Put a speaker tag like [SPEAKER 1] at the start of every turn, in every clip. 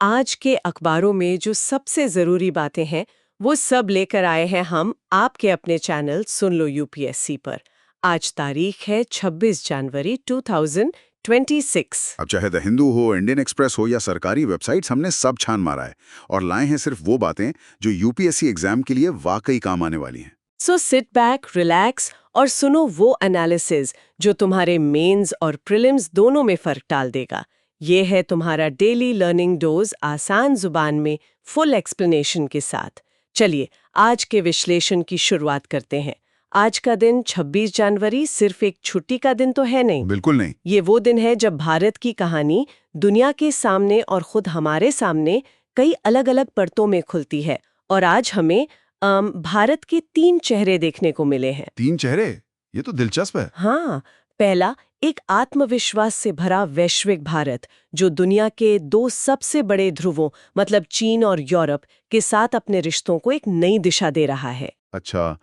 [SPEAKER 1] आज के अखबारों में जो सबसे ज़रूरी बातें हैं, वो सब लेकर आए हैं हम आपके अपने चैनल सुन लो यूपीएससी पर। आज तारीख है 26 जनवरी 2026।
[SPEAKER 2] अब चाहे द हिंदू हो, इंडियन एक्सप्रेस हो या सरकारी वेबसाइट्स, हमने सब छान मारा है और लाए हैं सिर्फ वो बातें जो यूपीएससी एग्जाम के लिए वाकई काम आने वाली हैं।
[SPEAKER 1] सो सिट बैक, रिलैक्स और सुनो वो एनालिसिस जो तुम्हारे मेंस और प्रीलिम्स दोनों में फ़र्क डाल देगा। ये है तुम्हारा डेली लर्निंग डोज, आसान जुबान में फुल एक्सप्लेनेशन के साथ। चलिए आज के विश्लेषण की शुरुआत करते हैं। आज का दिन 26 जनवरी सिर्फ एक छुट्टी का दिन तो है नहीं।
[SPEAKER 2] बिल्कुल नहीं।
[SPEAKER 1] ये वो दिन है जब भारत की कहानी दुनिया के सामने और खुद हमारे सामने कई अलग-अलग परतों में खुलती है। और आज हमें भारत के 3 चेहरे देखने को मिले हैं।
[SPEAKER 2] 3 चेहरे, ये तो दिलचस्प है।
[SPEAKER 1] हाँ, पहला एक आत्मविश्वास से भरा वैश्विक भारत जो दुनिया के 2 सबसे बड़े ध्रुवों मतलब चीन और यूरोप के साथ अपने रिश्तों को एक नई दिशा दे रहा है।
[SPEAKER 2] अच्छा,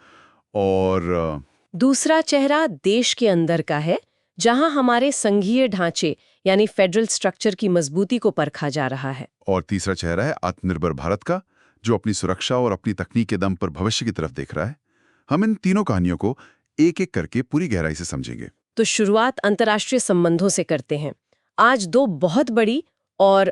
[SPEAKER 2] और
[SPEAKER 1] दूसरा चेहरा देश के अंदर का है, जहां हमारे संघीय ढांचे यानी फेडरल स्ट्रक्चर की मजबूती को परखा जा रहा है।
[SPEAKER 2] और तीसरा चेहरा है आत्मनिर्भर भारत का, जो अपनी सुरक्षा और अपनी तकनीक के दम पर भविष्य की तरफ देख रहा है। हम इन तीनों कहानियों को एक-एक करके पूरी गहराई से समझेंगे।
[SPEAKER 1] तो शुरुआत अंतर्राष्ट्रीय संबंधों से करते हैं। आज 2 बहुत बड़ी और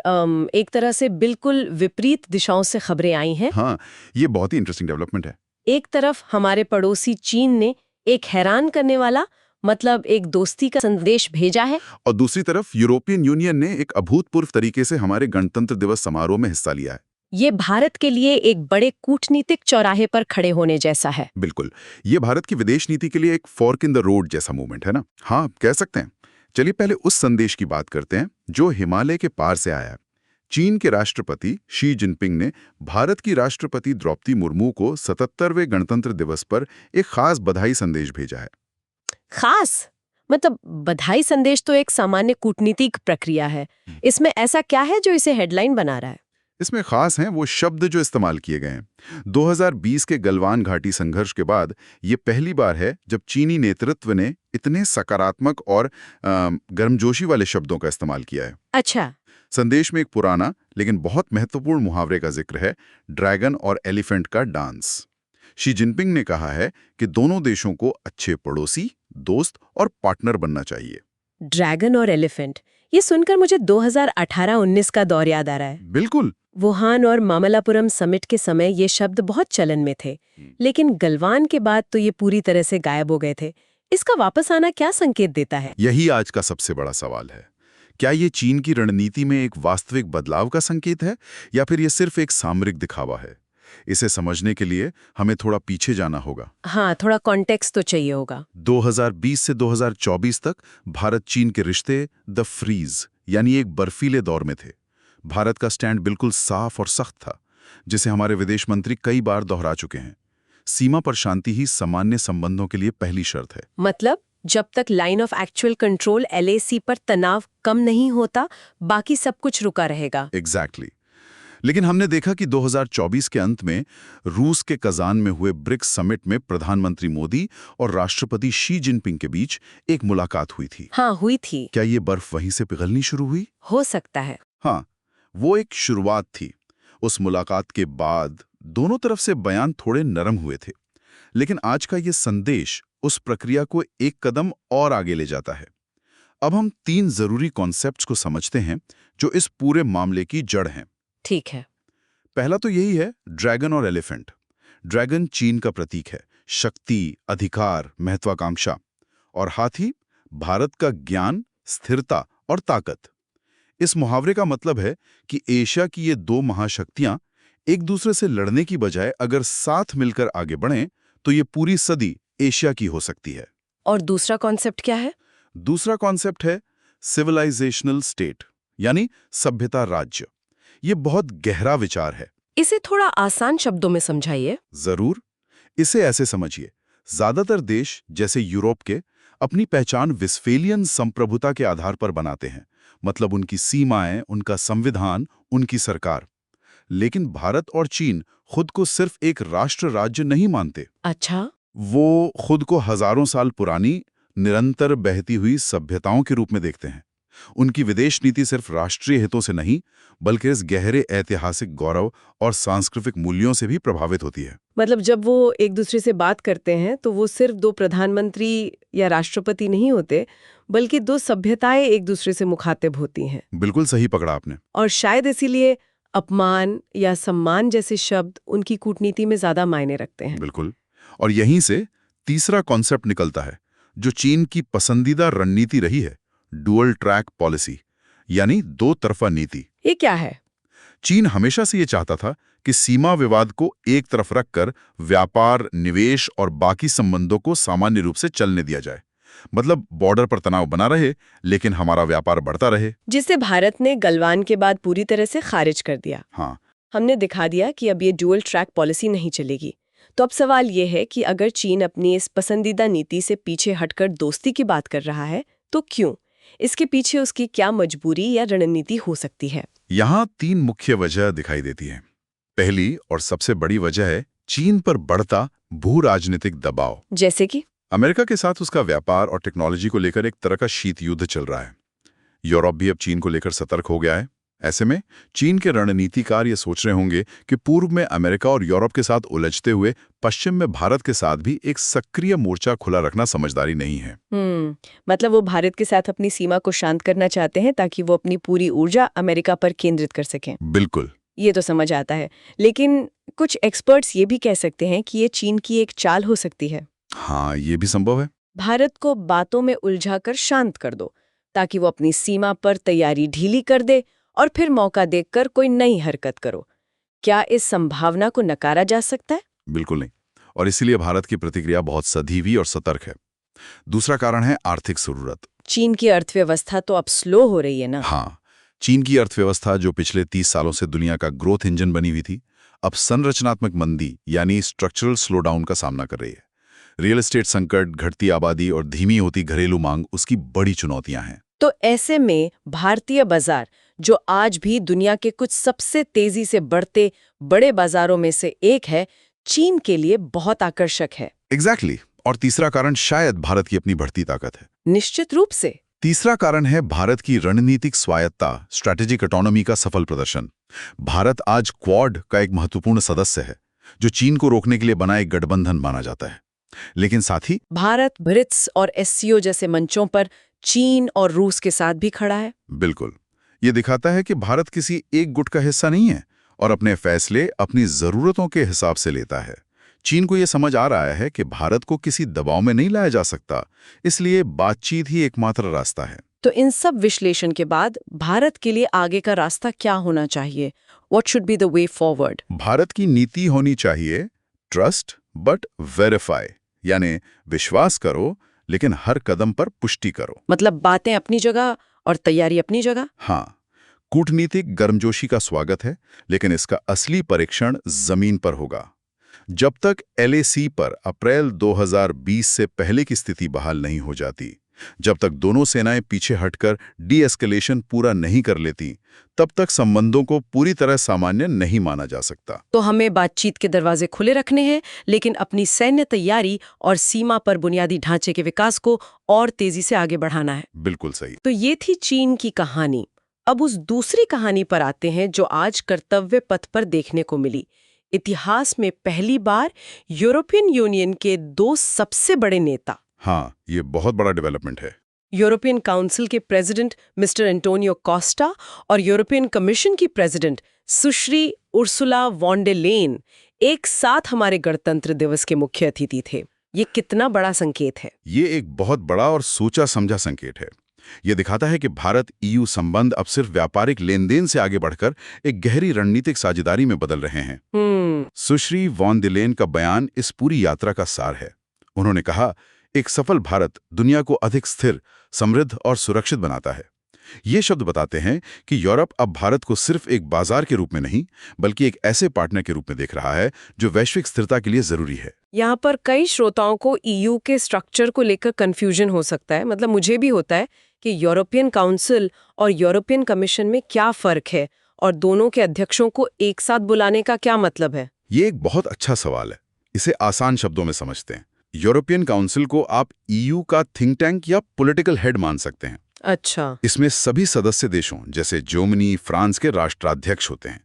[SPEAKER 1] एक तरह से बिल्कुल विपरीत दिशाओं से खबरें आई हैं।
[SPEAKER 2] हाँ, ये बहुत ही इंटरेस्टिंग डेवलपमेंट है।
[SPEAKER 1] एक तरफ हमारे पड़ोसी चीन ने एक हैरान करने वाला मतलब एक दोस्ती का संदेश भेजा है।
[SPEAKER 2] और दूसरी तरफ यूरोपियन यूनियन ने एक अभूतपूर्व तरीके से हमारे गणतंत्र दिवस समारोह में हिस्सा लिया है।
[SPEAKER 1] ये भारत के लिए एक बड़े कूटनीतिक चौराहे पर खड़े होने जैसा है।
[SPEAKER 2] बिल्कुल, ये भारत की विदेश नीति के लिए एक फॉर्क इन द रोड जैसा मूवमेंट है ना। हाँ, कह सकते हैं। चलिए पहले उस संदेश की बात करते हैं जो हिमालय के पार से आया है। चीन के राष्ट्रपति शी जिनपिंग ने भारत की राष्ट्रपति द्रौपदी मुर्मू को 77वें गणतंत्र दिवस पर एक खास बधाई संदेश भेजा है।
[SPEAKER 1] खास मतलब बधाई संदेश तो एक सामान्य कूटनीतिक प्रक्रिया है। इसमें ऐसा क्या है जो इसे हेडलाइन बना रहा है?
[SPEAKER 2] इसमें खास हैं वो शब्द जो इस्तेमाल किए गए हैं। 2020 के गलवान घाटी संघर्ष के बाद ये पहली बार है जब चीनी नेतृत्व ने इतने सकारात्मक और गर्मजोशी वाले शब्दों का इस्तेमाल किया है।
[SPEAKER 1] अच्छा।
[SPEAKER 2] संदेश में एक पुराना लेकिन बहुत महत्वपूर्ण मुहावरे का जिक्र है, ड्रैगन और एलिफेंट का डांस। शी जिनपिंग ने कहा है कि दोनों देशों को अच्छे पड़ोसी, दोस्त और पार्टनर बनना चाहिए।
[SPEAKER 1] ड्रैगन और एलिफेंट, ये सुनकर मुझे 2018-19 का दौर याद आ रहा है।
[SPEAKER 2] बिल्कुल।
[SPEAKER 1] वुहान और मामल्लापुरम समिट के समय ये शब्द बहुत चलन में थे, लेकिन गलवान के बाद तो ये पूरी तरह से गायब हो गए थे। इसका वापस आना क्या संकेत देता है?
[SPEAKER 2] यही आज का सबसे बड़ा सवाल है। क्या ये चीन की रणनीति में एक वास्तविक बदलाव का संकेत है या फिर ये सिर्फ एक सामरिक दिखावा है? इसे समझने के लिए हमें थोड़ा पीछे जाना होगा।
[SPEAKER 1] हाँ, थोड़ा कॉन्टेक्स्ट तो चाहिए होगा।
[SPEAKER 2] 2020 से 2024 तक भारत चीन के रिश्ते द फ्रीज यानी एक बर्फीले दौर में थे। भारत का स्टैंड बिल्कुल साफ और सख्त था, जिसे हमारे विदेश मंत्री कई बार दोहरा चुके हैं। सीमा पर शांति ही सामान्य संबंधों के लिए पहली शर्त है।
[SPEAKER 1] मतलब जब तक line of actual control LAC पर तनाव कम नहीं होता, बाकी सब कुछ रुका रहेगा।
[SPEAKER 2] एग्जैक्टली। लेकिन हमने देखा कि 2024 के अंत में रूस के कजान में हुए ब्रिक्स समिट में प्रधानमंत्री मोदी और राष्ट्रपति शी जिनपिंग के बीच एक मुलाकात हुई थी।
[SPEAKER 1] हाँ, हुई थी।
[SPEAKER 2] क्या ये बर्फ वहीं से पिघलनी शुरू हुई?
[SPEAKER 1] हो सकता है।
[SPEAKER 2] हाँ, वो एक शुरुआत थी। उस मुलाकात के बाद दोनों तरफ से बयान थोड़े नरम हुए थे, लेकिन आज का ये संदेश उस प्रक्रिया को एक कदम और आगे ले जाता है। अब हम 3 जरूरी कॉन्सेप्ट्स को समझते हैं जो इस पूरे मामले की जड़ हैं।
[SPEAKER 1] ठीक है।
[SPEAKER 2] पहला तो यही है, ड्रैगन और एलिफेंट। ड्रैगन चीन का प्रतीक है, शक्ति, अधिकार, महत्वाकांक्षा। और हाथी भारत का ज्ञान, स्थिरता और ताकत। इस मुहावरे का मतलब है कि एशिया की ये 2 महाशक्तियां एक दूसरे से लड़ने की बजाय अगर साथ मिलकर आगे बढ़ें तो ये पूरी सदी एशिया की हो सकती है।
[SPEAKER 1] और दूसरा कॉन्सेप्ट क्या है?
[SPEAKER 2] दूसरा कॉन्सेप्ट है सिविलाइजेशनल स्टेट यानी सभ्यता राज्य। ये बहुत गहरा विचार है।
[SPEAKER 1] इसे थोड़ा आसान शब्दों में समझाइए।
[SPEAKER 2] जरूर। इसे ऐसे समझिए, ज्यादातर देश जैसे यूरोप के अपनी पहचान वेस्टफेलियन संप्रभुता के आधार पर बनाते हैं, मतलब उनकी सीमाएं, उनका संविधान, उनकी सरकार। लेकिन भारत और चीन खुद को सिर्फ एक राष्ट्र राज्य नहीं मानते।
[SPEAKER 1] अच्छा।
[SPEAKER 2] वो खुद को हजारों साल पुरानी, निरंतर बहती हुई सभ्यताओं के रूप में देखते हैं। उनकी विदेश नीति सिर्फ राष्ट्रीय हितों से नहीं, बल्कि इस गहरे ऐतिहासिक गौरव और सांस्कृतिक मूल्यों से भी प्रभावित होती है।
[SPEAKER 1] मतलब जब वो एक दूसरे से बात करते हैं तो वो सिर्फ दो प्रधानमंत्री या राष्ट्रपति नहीं होते, बल्कि दो सभ्यताएं एक दूसरे से मुखातिब होती हैं।
[SPEAKER 2] बिल्कुल सही पकड़ा आपने।
[SPEAKER 1] और शायद इसीलिए अपमान या सम्मान जैसे शब्द उनकी कूटनीति में ज्यादा मायने रखते हैं।
[SPEAKER 2] बिल्कुल। और यहीं से तीसरा कॉन्सेप्ट निकलता है जो चीन की पसंदीदा रणनीति रही है, डुअल ट्रैक पॉलिसी, यानी दो तरफा नीति।
[SPEAKER 1] ये क्या है?
[SPEAKER 2] चीन हमेशा से ये चाहता था कि सीमा विवाद को एक तरफ रखकर व्यापार, निवेश और बाकी संबंधों को सामान्य रूप से चलने दिया जाए। मतलब बॉर्डर पर तनाव बना रहे, लेकिन हमारा व्यापार बढ़ता रहे।
[SPEAKER 1] जिसे भारत ने गलवान के बाद पूरी तरह से खारिज कर दिया।
[SPEAKER 2] हाँ,
[SPEAKER 1] हमने दिखा दिया कि अब ये डुअल ट्रैक पॉलिसी नहीं चलेगी। तो अब सवाल ये है कि अगर चीन अपनी इस पसंदीदा नीति से पीछे हटकर दोस्ती की बात कर रहा है, तो क्यों? इसके पीछे उसकी क्या मजबूरी या रणनीति हो सकती है?
[SPEAKER 2] यहाँ 3 मुख्य वजह दिखाई देती हैं। पहली और सबसे बड़ी वजह है चीन पर बढ़ता भू राजनीतिक दबाव।
[SPEAKER 1] जैसे कि
[SPEAKER 2] अमेरिका के साथ उसका व्यापार और टेक्नोलॉजी को लेकर एक तरह का शीत युद्ध चल रहा है। यूरोप भी अब चीन को लेकर सतर्क हो गया है। ऐसे में चीन के रणनीतिकार ये सोच रहे होंगे कि पूर्व में अमेरिका और यूरोप के साथ उलझते हुए पश्चिम में भारत के साथ भी एक सक्रिय मोर्चा खुला रखना समझदारी नहीं है।
[SPEAKER 1] मतलब वो भारत के साथ अपनी सीमा को शांत करना चाहते हैं ताकि वो अपनी पूरी ऊर्जा अमेरिका पर केंद्रित कर सकें।
[SPEAKER 2] बिल्कुल।
[SPEAKER 1] ये तो समझ आता है, लेकिन कुछ एक्सपर्ट्स ये भी कह सकते हैं कि ये चीन की एक चाल हो सकती है।
[SPEAKER 2] हाँ, ये भी संभव है।
[SPEAKER 1] भारत को बातों में उलझाकर शांत कर दो ताकि वो अपनी सीमा पर तैयारी ढीली कर दे और फिर मौका देखकर कोई नई हरकत करो। क्या इस संभावना को नकारा जा सकता है?
[SPEAKER 2] बिल्कुल नहीं। और इसीलिए भारत की प्रतिक्रिया बहुत सधीवी और सतर्क है। दूसरा कारण है आर्थिक जरूरत।
[SPEAKER 1] चीन की अर्थव्यवस्था तो अब स्लो हो रही है ना?
[SPEAKER 2] हाँ, चीन की अर्थव्यवस्था जो पिछले 30 सालों से दुनिया का ग्रोथ इंजन बनी हुई थी, अब संरचनात्मक मंदी यानी स्ट्रक्चरल स्लोडाउन का सामना कर रही है। रियल एस्टेट संकट, घटती आबादी और धीमी होती घरेलू मांग उसकी बड़ी चुनौतियां हैं।
[SPEAKER 1] तो ऐसे में भारतीय बाजार, जो आज भी दुनिया के कुछ सबसे तेजी से बढ़ते बड़े बाजारों में से एक है, चीन के लिए बहुत आकर्षक है।
[SPEAKER 2] एग्जैक्टली। और तीसरा कारण शायद भारत की अपनी बढ़ती ताकत है।
[SPEAKER 1] निश्चित रूप से।
[SPEAKER 2] तीसरा कारण है भारत की रणनीतिक स्वायत्ता, स्ट्रैटेजिक ऑटोनॉमी का सफल प्रदर्शन। भारत आज क्वाड का एक महत्वपूर्ण सदस्य है, जो चीन को रोकने के लिए बना एक गठबंधन माना जाता है। लेकिन साथ ही
[SPEAKER 1] भारत ब्रिक्स और एससीओ जैसे मंचों पर चीन और रूस के साथ भी खड़ा है।
[SPEAKER 2] बिल्कुल। ये दिखाता है कि भारत किसी एक गुट का हिस्सा नहीं है और अपने फैसले अपनी जरूरतों के हिसाब से लेता है। चीन को यह समझ आ रहा है कि भारत को किसी दबाव में नहीं लाया जा सकता, इसलिए बातचीत ही एकमात्र रास्ता है।
[SPEAKER 1] तो इन सब विश्लेषण के बाद भारत के लिए आगे का रास्ता क्या होना चाहिए? What should be the way forward?
[SPEAKER 2] Bharat की नीति होनी चाहिए ट्रस्ट बट वेरीफाई, यानी विश्वास करो लेकिन हर कदम पर पुष्टि करो।
[SPEAKER 1] मतलब बातें अपनी जगह और तैयारी अपनी जगह।
[SPEAKER 2] हाँ, कूटनीतिक गर्मजोशी का स्वागत है, लेकिन इसका असली परीक्षण जमीन पर होगा। जब तक LAC पर अप्रैल 2020 से पहले की स्थिति बहाल नहीं हो जाती, जब तक दोनों सेनाएं पीछे हटकर डी-एस्केलेशन पूरा नहीं कर लेती, तब तक संबंधों को पूरी तरह सामान्य नहीं माना जा सकता।
[SPEAKER 1] तो हमें बातचीत के दरवाजे खुले रखने हैं, लेकिन अपनी सैन्य तैयारी और सीमा पर बुनियादी ढांचे के विकास को और तेजी से आगे बढ़ाना है।
[SPEAKER 2] बिल्कुल सही।
[SPEAKER 1] तो ये थी चीन की कहानी। अब उस दूसरी कहानी पर आते हैं जो आज कर्तव्य पथ पर देखने को मिली। इतिहास में पहली बार यूरोपियन यूनियन के दो सबसे बड़े नेता।
[SPEAKER 2] हाँ, ये बहुत बड़ा डेवलपमेंट है।
[SPEAKER 1] यूरोपियन काउंसिल के प्रेसिडेंट मिस्टर एंटोनियो कोस्टा और यूरोपियन कमीशन की प्रेसिडेंट सुश्री उर्सुला वॉन डे लेन एक साथ हमारे गणतंत्र दिवस के मुख्य अतिथि थे। ये कितना बड़ा संकेत है?
[SPEAKER 2] ये एक बहुत बड़ा और सोचा समझा संकेत है। ये दिखाता है कि भारत EU संबंध अब सिर्फ व्यापारिक लेन देन से आगे बढ़कर एक गहरी रणनीतिक साझेदारी में बदल रहे हैं। सुश्री वॉन डे लेन का बयान इस पूरी यात्रा का सार है। उन्होंने कहा, एक सफल भारत दुनिया को अधिक स्थिर, समृद्ध और सुरक्षित बनाता है। ये शब्द बताते हैं कि यूरोप अब भारत को सिर्फ एक बाजार के रूप में नहीं, बल्कि एक ऐसे पार्टनर के रूप में देख रहा है जो वैश्विक स्थिरता के लिए जरूरी है।
[SPEAKER 1] यहाँ पर कई श्रोताओं को EU के स्ट्रक्चर को लेकर कंफ्यूजन हो सकता है। मतलब मुझे भी होता है कि यूरोपियन काउंसिल और यूरोपियन कमीशन में क्या फर्क है और दोनों के अध्यक्षों को एक साथ बुलाने का क्या मतलब है?
[SPEAKER 2] ये एक बहुत अच्छा सवाल है। इसे आसान शब्दों में समझते हैं। यूरोपियन काउंसिल को आप EU का थिंक टैंक या पॉलिटिकल हेड मान सकते हैं।
[SPEAKER 1] अच्छा।
[SPEAKER 2] इसमें सभी सदस्य देशों जैसे जर्मनी, फ्रांस के राष्ट्राध्यक्ष होते हैं।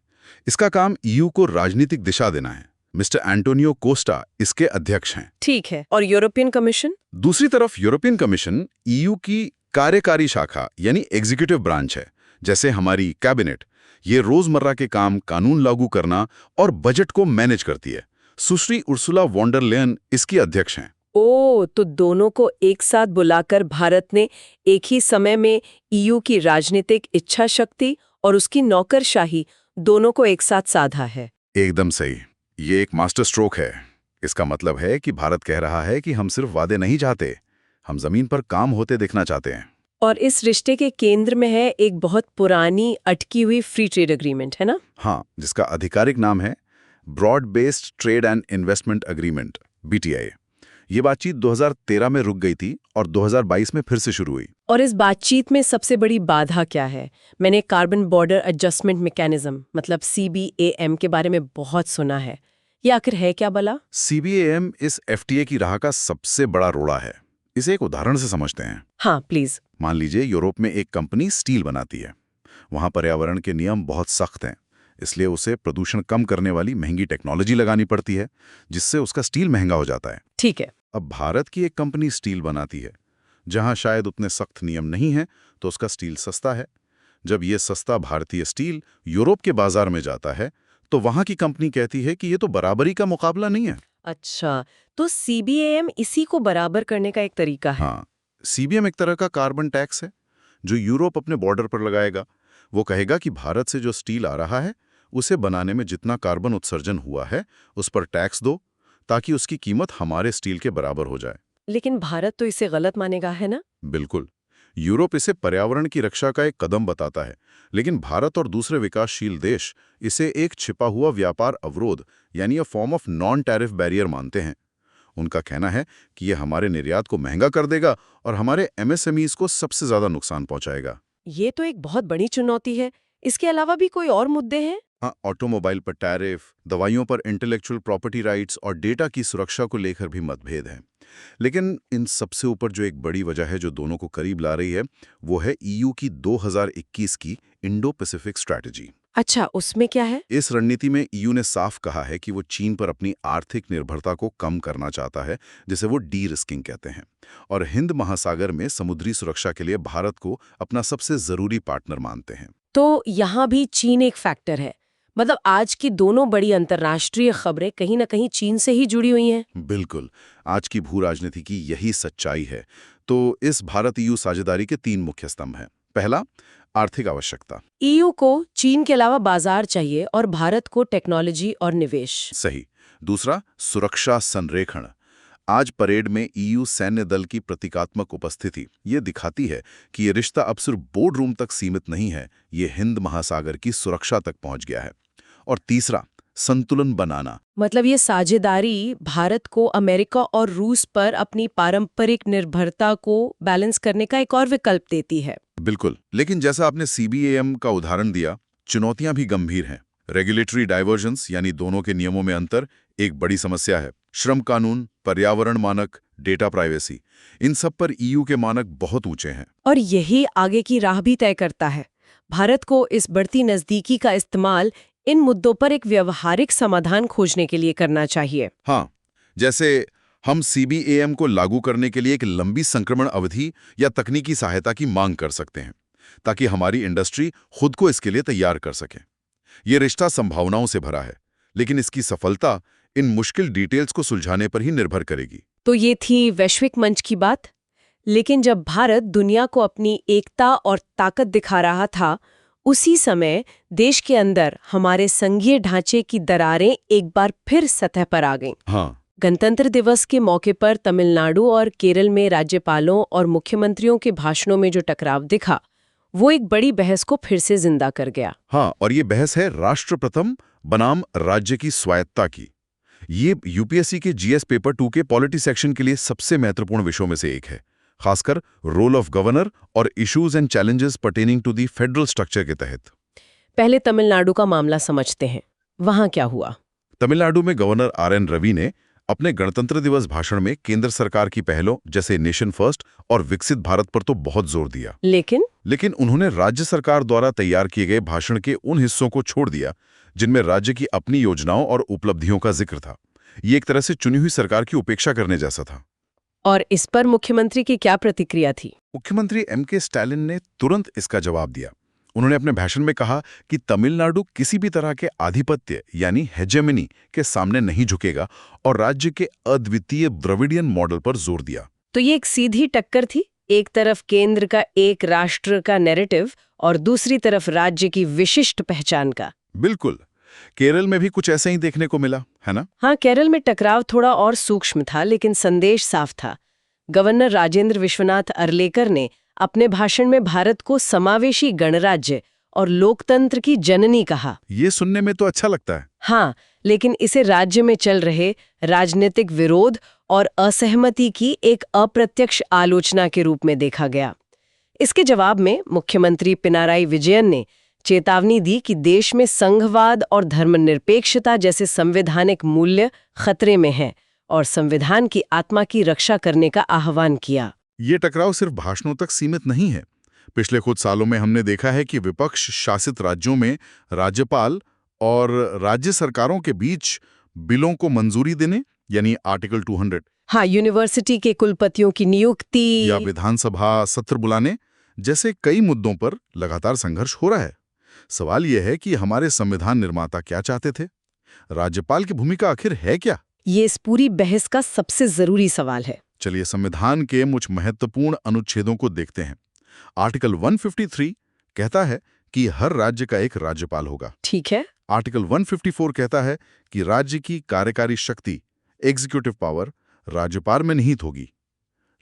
[SPEAKER 2] इसका काम ईयू को राजनीतिक दिशा देना है। मिस्टर एंटोनियो कोस्टा इसके अध्यक्ष हैं।
[SPEAKER 1] ठीक है। और यूरोपियन कमीशन?
[SPEAKER 2] दूसरी तरफ यूरोपियन कमीशन ईयू की कार्यकारी शाखा यानी एग्जीक्यूटिव ब्रांच है। जैसे हमारी कैबिनेट, ये रोजमर्रा के काम, कानून लागू करना और बजट को मैनेज करती है। सुश्री उर्सुला वॉन डर लेयन इसकी अध्यक्ष हैं।
[SPEAKER 1] ओ, तो दोनों को एक साथ बुलाकर भारत ने एक ही समय में ईयू की राजनीतिक इच्छा शक्ति और उसकी नौकरशाही दोनों को एक साथ साधा है।
[SPEAKER 2] एकदम सही। ये एक मास्टर स्ट्रोक है। इसका मतलब है कि भारत कह रहा है कि हम सिर्फ वादे नहीं चाहते, हम जमीन पर काम होते देखना चाहते हैं।
[SPEAKER 1] और इस रिश्ते के केंद्र में है एक बहुत पुरानी अटकी हुई फ्री ट्रेड एग्रीमेंट, है ना?
[SPEAKER 2] हाँ, जिसका आधिकारिक नाम है broad based trade and investment agreement, BTA। ये बातचीत 2013 में रुक गई थी और 2022 में फिर से शुरू हुई।
[SPEAKER 1] और इस बातचीत में सबसे बड़ी बाधा क्या है? मैंने कार्बन बॉर्डर एडजस्टमेंट मैकेनिज्म मतलब CBAM के बारे में बहुत सुना है। ये आखिर है क्या भला?
[SPEAKER 2] CBAM इस FTA की राह का सबसे बड़ा रोड़ा है। इसे एक उदाहरण से समझते हैं।
[SPEAKER 1] हाँ, प्लीज।
[SPEAKER 2] मान लीजिए यूरोप में एक कंपनी स्टील बनाती है। वहां पर्यावरण के नियम बहुत सख्त हैं, इसलिए उसे प्रदूषण कम करने वाली महंगी टेक्नोलॉजी लगानी पड़ती है, जिससे उसका स्टील महंगा हो जाता है।
[SPEAKER 1] ठीक है।
[SPEAKER 2] अब भारत की एक कंपनी स्टील बनाती है जहां शायद उतने सख्त नियम नहीं हैं, तो उसका स्टील सस्ता है। जब ये सस्ता भारतीय स्टील यूरोप के बाजार में जाता है, तो वहां की कंपनी कहती है कि ये तो बराबरी का मुकाबला नहीं है।
[SPEAKER 1] अच्छा, तो CBAM इसी को बराबर करने का एक तरीका है।
[SPEAKER 2] हाँ, CBAM एक तरह का कार्बन टैक्स है जो यूरोप अपने बॉर्डर पर लगाएगा। वो कहेगा कि भारत से जो स्टील आ रहा है, उसे बनाने में जितना कार्बन उत्सर्जन हुआ है, उस पर टैक्स दो, ताकि उसकी कीमत हमारे स्टील के बराबर हो जाए।
[SPEAKER 1] लेकिन भारत तो इसे गलत मानेगा, है ना?
[SPEAKER 2] बिल्कुल। यूरोप इसे पर्यावरण की रक्षा का एक कदम बताता है, लेकिन भारत और दूसरे विकासशील देश इसे एक छिपा हुआ व्यापार अवरोध यानी a form of non tariff barrier मानते हैं। उनका कहना है कि यह हमारे निर्यात को महंगा कर देगा और हमारे MSMEs को सबसे ज्यादा नुकसान पहुंचाएगा।
[SPEAKER 1] ये तो एक बहुत बड़ी चुनौती है। इसके अलावा भी कोई और मुद्दे हैं?
[SPEAKER 2] हाँ, ऑटोमोबाइल पर टैरिफ, दवाइयों पर इंटेलेक्चुअल प्रॉपर्टी राइट्स और डेटा की सुरक्षा को लेकर भी मतभेद हैं। लेकिन इन सबसे ऊपर जो एक बड़ी वजह है जो दोनों को करीब ला रही है, वो है EU की 2021 की इंडो पैसिफिक स्ट्रैटेजी।
[SPEAKER 1] अच्छा, उसमें क्या है?
[SPEAKER 2] इस रणनीति में EU ने साफ कहा है कि वो चीन पर अपनी आर्थिक निर्भरता को कम करना चाहता है, जिसे वो डी रिस्किंग कहते हैं, और हिंद महासागर में समुद्री सुरक्षा के लिए भारत को अपना सबसे जरूरी पार्टनर मानते हैं।
[SPEAKER 1] तो यहाँ भी चीन एक फैक्टर है। मतलब आज की दोनों बड़ी अंतर्राष्ट्रीय खबरें कहीं ना कहीं चीन से ही जुड़ी हुई हैं।
[SPEAKER 2] बिल्कुल, आज की भू राजनीति की यही सच्चाई है। तो इस भारत EU साझेदारी के 3 मुख्य स्तंभ हैं। पहला, आर्थिक आवश्यकता।
[SPEAKER 1] EU को चीन के अलावा बाजार चाहिए और भारत को टेक्नोलॉजी और निवेश।
[SPEAKER 2] सही। दूसरा, सुरक्षा संरेखण। आज परेड में EU सैन्य दल की प्रतीकात्मक उपस्थिति ये दिखाती है कि ये रिश्ता अब सिर्फ बोर्ड रूम तक सीमित नहीं है, ये हिंद महासागर की सुरक्षा तक पहुंच गया है। और तीसरा, संतुलन बनाना।
[SPEAKER 1] मतलब ये साझेदारी भारत को अमेरिका और रूस पर अपनी पारंपरिक निर्भरता को बैलेंस करने का एक और विकल्प देती है।
[SPEAKER 2] बिल्कुल, लेकिन जैसा आपने CBAM का उदाहरण दिया, चुनौतियां भी गंभीर हैं। रेगुलेटरी डाइवर्जेंस यानी दोनों के नियमों में अंतर एक बड़ी समस्या है। श्रम कानून, पर्यावरण मानक, डेटा प्राइवेसी, इन सब पर EU के मानक बहुत ऊंचे हैं।
[SPEAKER 1] और यही आगे की राह भी तय करता है। भारत को इस बढ़ती नजदीकी का इस्तेमाल इन मुद्दों पर एक व्यवहारिक समाधान खोजने के लिए करना चाहिए।
[SPEAKER 2] हाँ, जैसे हम CBAM को लागू करने के लिए एक लंबी संक्रमण अवधि या तकनीकी सहायता की मांग कर सकते हैं, ताकि हमारी इंडस्ट्री खुद को इसके लिए तैयार कर सके। ये रिश्ता संभावनाओं से भरा है, लेकिन इसकी सफलता इन मुश्किल डिटेल्स को सुलझाने पर ही निर्भर करेगी।
[SPEAKER 1] तो ये थी वैश्विक मंच की बात। लेकिन जब भारत दुनिया को अपनी एकता और ताकत दिखा रहा था, उसी समय देश के अंदर हमारे संघीय ढांचे की दरारें एक बार फिर सतह पर आ गईं।
[SPEAKER 2] हाँ,
[SPEAKER 1] गणतंत्र दिवस के मौके पर तमिलनाडु और केरल में राज्यपालों और मुख्यमंत्रियों के भाषणों में जो टकराव दिखा, वो एक बड़ी बहस को फिर से जिंदा कर गया।
[SPEAKER 2] हाँ, और ये बहस है राष्ट्र प्रथम बनाम राज्य की स्वायत्ता की। ये UPSC के GS पेपर 2 के पॉलिटी सेक्शन के लिए सबसे महत्वपूर्ण विषयों में से एक है, खासकर रोल ऑफ गवर्नर और issues and challenges pertaining to the federal structure के तहत।
[SPEAKER 1] पहले तमिलनाडु का मामला समझते हैं। वहां क्या हुआ?
[SPEAKER 2] तमिलनाडु में गवर्नर RN रवि ने अपने गणतंत्र दिवस भाषण में केंद्र सरकार की पहलों जैसे नेशन फर्स्ट और विकसित भारत पर तो बहुत जोर दिया। लेकिन उन्होंने राज्य सरकार द्वारा तैयार किए गए भाषण के उन हिस्सों को छोड़ दिया जिनमें राज्य की अपनी योजनाओं और उपलब्धियों का जिक्र था। ये एक तरह से चुनी हुई सरकार की उपेक्षा करने जैसा था।
[SPEAKER 1] और इस पर मुख्यमंत्री की क्या प्रतिक्रिया थी?
[SPEAKER 2] मुख्यमंत्री M.K. स्टालिन ने तुरंत इसका जवाब दिया। उन्होंने अपने भाषण में कहा कि तमिलनाडु किसी भी तरह के आधिपत्य यानी हेजेमनी के सामने नहीं झुकेगा और राज्य के अद्वितीय द्रविडियन मॉडल पर जोर दिया।
[SPEAKER 1] तो ये एक सीधी टक्कर थी, एक तरफ केंद्र का एक राष्ट्र का नैरेटिव और दूसरी तरफ राज्य की विशिष्ट पहचान का।
[SPEAKER 2] बिल्कुल। केरल में भी कुछ ऐसा ही देखने को मिला, है ना?
[SPEAKER 1] हाँ, केरल में टकराव थोड़ा और सूक्ष्म था, लेकिन संदेश साफ था। गवर्नर राजेंद्र विश्वनाथ अर्लेकर ने अपने भाषण में भारत को समावेशी गणराज्य और लोकतंत्र की जननी कहा।
[SPEAKER 2] ये सुनने में तो अच्छा लगता है।
[SPEAKER 1] हाँ, लेकिन इसे राज्य में चल रहे राजनीतिक विरोध और असहमति की एक अप्रत्यक्ष आलोचना के रूप में देखा गया। इसके जवाब में मुख्यमंत्री पिनाराई विजयन ने चेतावनी दी कि देश में संघवाद और धर्मनिरपेक्षता जैसे संवैधानिक मूल्य खतरे में हैं और संविधान की आत्मा की रक्षा करने का आह्वान किया।
[SPEAKER 2] ये टकराव सिर्फ भाषणों तक सीमित नहीं है। पिछले कुछ सालों में हमने देखा है कि विपक्ष शासित राज्यों में राज्यपाल और राज्य सरकारों के बीच बिलों को मंजूरी देने यानी आर्टिकल 200,
[SPEAKER 1] हाँ, यूनिवर्सिटी के कुलपतियों की नियुक्ति
[SPEAKER 2] या विधानसभा सत्र बुलाने जैसे कई मुद्दों पर लगातार संघर्ष हो रहा है। सवाल यह है कि हमारे संविधान निर्माता क्या चाहते थे? राज्यपाल की भूमिका आखिर है क्या?
[SPEAKER 1] ये इस पूरी बहस का सबसे जरूरी सवाल है।
[SPEAKER 2] चलिए संविधान के कुछ महत्वपूर्ण अनुच्छेदों को देखते हैं। आर्टिकल 153 कहता है कि हर राज्य का एक राज्यपाल होगा।
[SPEAKER 1] ठीक है।
[SPEAKER 2] आर्टिकल 154 कहता है कि राज्य की कार्यकारी शक्ति एग्जीक्यूटिव पावर राज्यपाल में निहित होगी।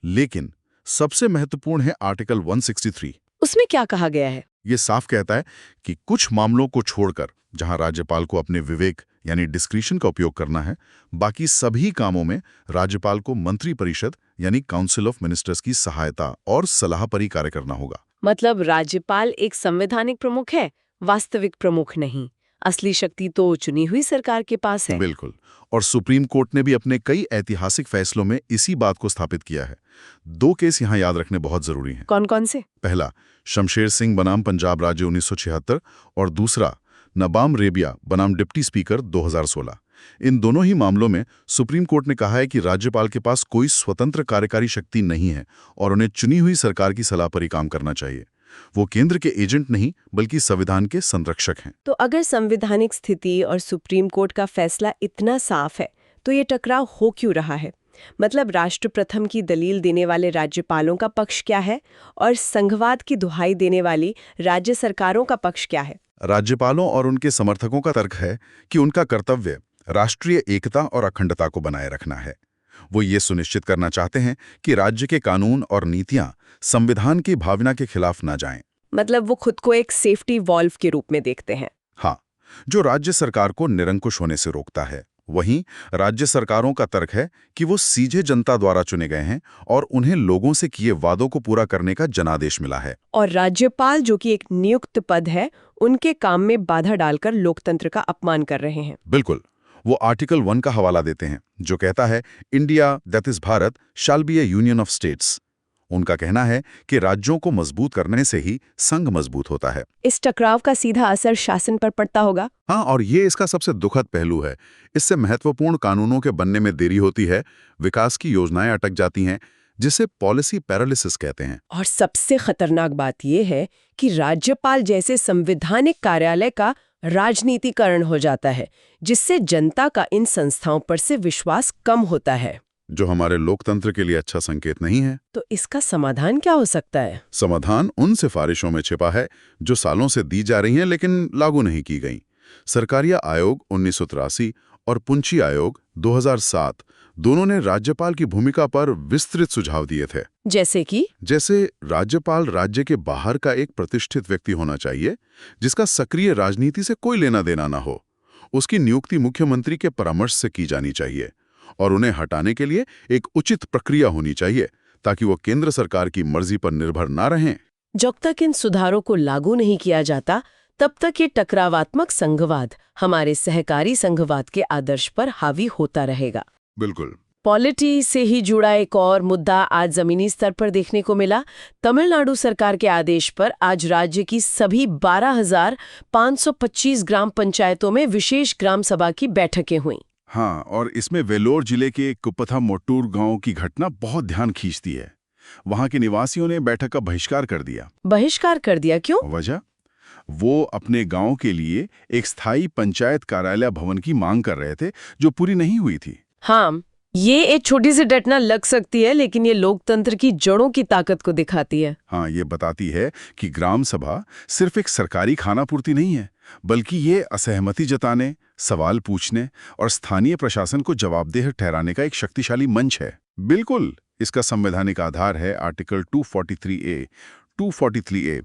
[SPEAKER 2] लेकिन सबसे महत्वपूर्ण है आर्टिकल 163।
[SPEAKER 1] उसमें क्या कहा गया है?
[SPEAKER 2] ये साफ कहता है कि कुछ मामलों को छोड़कर जहां राज्यपाल को अपने विवेक यानी डिस्क्रिशन का उपयोग करना है, बाकी सभी कामों में राज्यपाल को मंत्री परिषद यानी काउंसिल ऑफ मिनिस्टर्स की सहायता और सलाह पर ही कार्य करना होगा।
[SPEAKER 1] मतलब राज्यपाल एक संवैधानिक प्रमुख है, वास्तविक प्रमुख नहीं। असली शक्ति तो चुनी हुई सरकार के पास है।
[SPEAKER 2] बिल्कुल। और सुप्रीम कोर्ट ने भी अपने कई ऐतिहासिक फैसलों में इसी बात को स्थापित किया है। 2 केस यहाँ याद रखने बहुत जरूरी हैं।
[SPEAKER 1] कौन कौन से?
[SPEAKER 2] पहला शमशेर सिंह बनाम पंजाब राज्य 1976 और दूसरा नबाम रेबिया बनाम डिप्टी स्पीकर 2016। इन दोनों ही मामलों में सुप्रीम कोर्ट ने कहा है कि राज्यपाल के पास कोई स्वतंत्र कार्यकारी शक्ति नहीं है और उन्हें चुनी हुई सरकार की सलाह पर ही काम करना चाहिए। वो केंद्र के एजेंट नहीं बल्कि संविधान के संरक्षक हैं।
[SPEAKER 1] तो अगर संवैधानिक स्थिति और सुप्रीम कोर्ट का फैसला इतना साफ है तो ये टकराव हो क्यों रहा है? मतलब राष्ट्र प्रथम की दलील देने वाले राज्यपालों का पक्ष क्या है और संघवाद की दुहाई देने वाली राज्य सरकारों का पक्ष क्या है?
[SPEAKER 2] राज्यपालों और उनके समर्थकों का तर्क है कि उनका कर्तव्य राष्ट्रीय एकता और अखंडता को बनाए रखना है। वो ये सुनिश्चित करना चाहते हैं कि राज्य के कानून और नीतियां संविधान की भावना के खिलाफ न जाएं।
[SPEAKER 1] मतलब वो खुद को एक सेफ्टी वॉल्व के रूप में देखते हैं।
[SPEAKER 2] हाँ, जो राज्य सरकार को निरंकुश होने से रोकता है। वहीं राज्य सरकारों का तर्क है कि वो सीधे जनता द्वारा चुने गए हैं और उन्हें लोगों से किए वादों को पूरा करने का जनादेश मिला है।
[SPEAKER 1] और राज्यपाल, जो कि एक नियुक्त पद है, उनके काम में बाधा डालकर लोकतंत्र का अपमान कर रहे हैं।
[SPEAKER 2] बिल्कुल। वो आर्टिकल 1 का हवाला देते हैं जो कहता है India that is Bharat shall be A union of states. उनका कहना है कि राज्यों को मजबूत करने से ही संघ मजबूत होता है।
[SPEAKER 1] इस टकराव का सीधा असर शासन पर पड़ता होगा।
[SPEAKER 2] हाँ, और ये इसका सबसे दुखद पहलू है। इससे महत्वपूर्ण कानूनों के बनने में देरी होती है, विकास की योजनाएं अटक जाती हैं, जिसे पॉलिसी पैरालिसिस कहते हैं।
[SPEAKER 1] और सबसे खतरनाक बात यह है कि राज्यपाल जैसे संवैधानिक कार्यालय का राजनीतिकरण हो जाता है, जिससे जनता का इन संस्थाओं पर से विश्वास कम होता है,
[SPEAKER 2] जो हमारे लोकतंत्र के लिए अच्छा संकेत नहीं है।
[SPEAKER 1] तो इसका समाधान क्या हो सकता है?
[SPEAKER 2] समाधान उन सिफारिशों में छिपा है जो सालों से दी जा रही हैं लेकिन लागू नहीं की गई। सरकारिया आयोग 1983 और पुंछी आयोग 2007 दोनों ने राज्यपाल की भूमिका पर विस्तृत सुझाव दिए थे।
[SPEAKER 1] जैसे
[SPEAKER 2] राज्यपाल राज्य के बाहर का एक प्रतिष्ठित व्यक्ति होना चाहिए जिसका सक्रिय राजनीति से कोई लेना देना ना हो। उसकी नियुक्ति मुख्यमंत्री के परामर्श से की जानी चाहिए और उन्हें हटाने के लिए एक उचित प्रक्रिया होनी चाहिए ताकि वो केंद्र सरकार की मर्जी पर निर्भर ना रहें।
[SPEAKER 1] जब तक इन सुधारों को लागू नहीं किया जाता, तब तक ये टकरावात्मक संघवाद हमारे सहकारी संघवाद के आदर्श पर हावी होता रहेगा।
[SPEAKER 2] बिल्कुल।
[SPEAKER 1] पॉलिटी से ही जुड़ा एक और मुद्दा आज जमीनी स्तर पर देखने को मिला। तमिलनाडु सरकार के आदेश पर आज राज्य की सभी 12,525 ग्राम पंचायतों में विशेष ग्राम सभा की बैठकें हुईं।
[SPEAKER 2] हाँ, और इसमें वेल्लोर जिले के कुप्पथा-मोट्टूर गांव की घटना बहुत ध्यान खींचती है। वहां के निवासियों ने बैठक का बहिष्कार कर दिया।
[SPEAKER 1] बहिष्कार कर दिया, क्यों?
[SPEAKER 2] वजह? वो अपने गांव के लिए एक स्थायी पंचायत कार्यालय भवन की मांग कर रहे थे, जो पूरी नहीं हुई थी।
[SPEAKER 1] हाँ, ये एक छोटी सी घटना लग सकती है, लेकिन ये लोकतंत्र की जड़ों की ताकत को दिखाती है।
[SPEAKER 2] हाँ, ये बताती है कि ग्राम सभा सिर्फ एक सरकारी खानापूर्ति नहीं है, बल्कि ये असहमति जताने, सवाल पूछने और स्थानीय प्रशासन को जवाबदेह ठहराने का एक शक्तिशाली मंच है। बिल्कुल, इसका संवैधानिक आधार है आर्टिकल 243A। 243A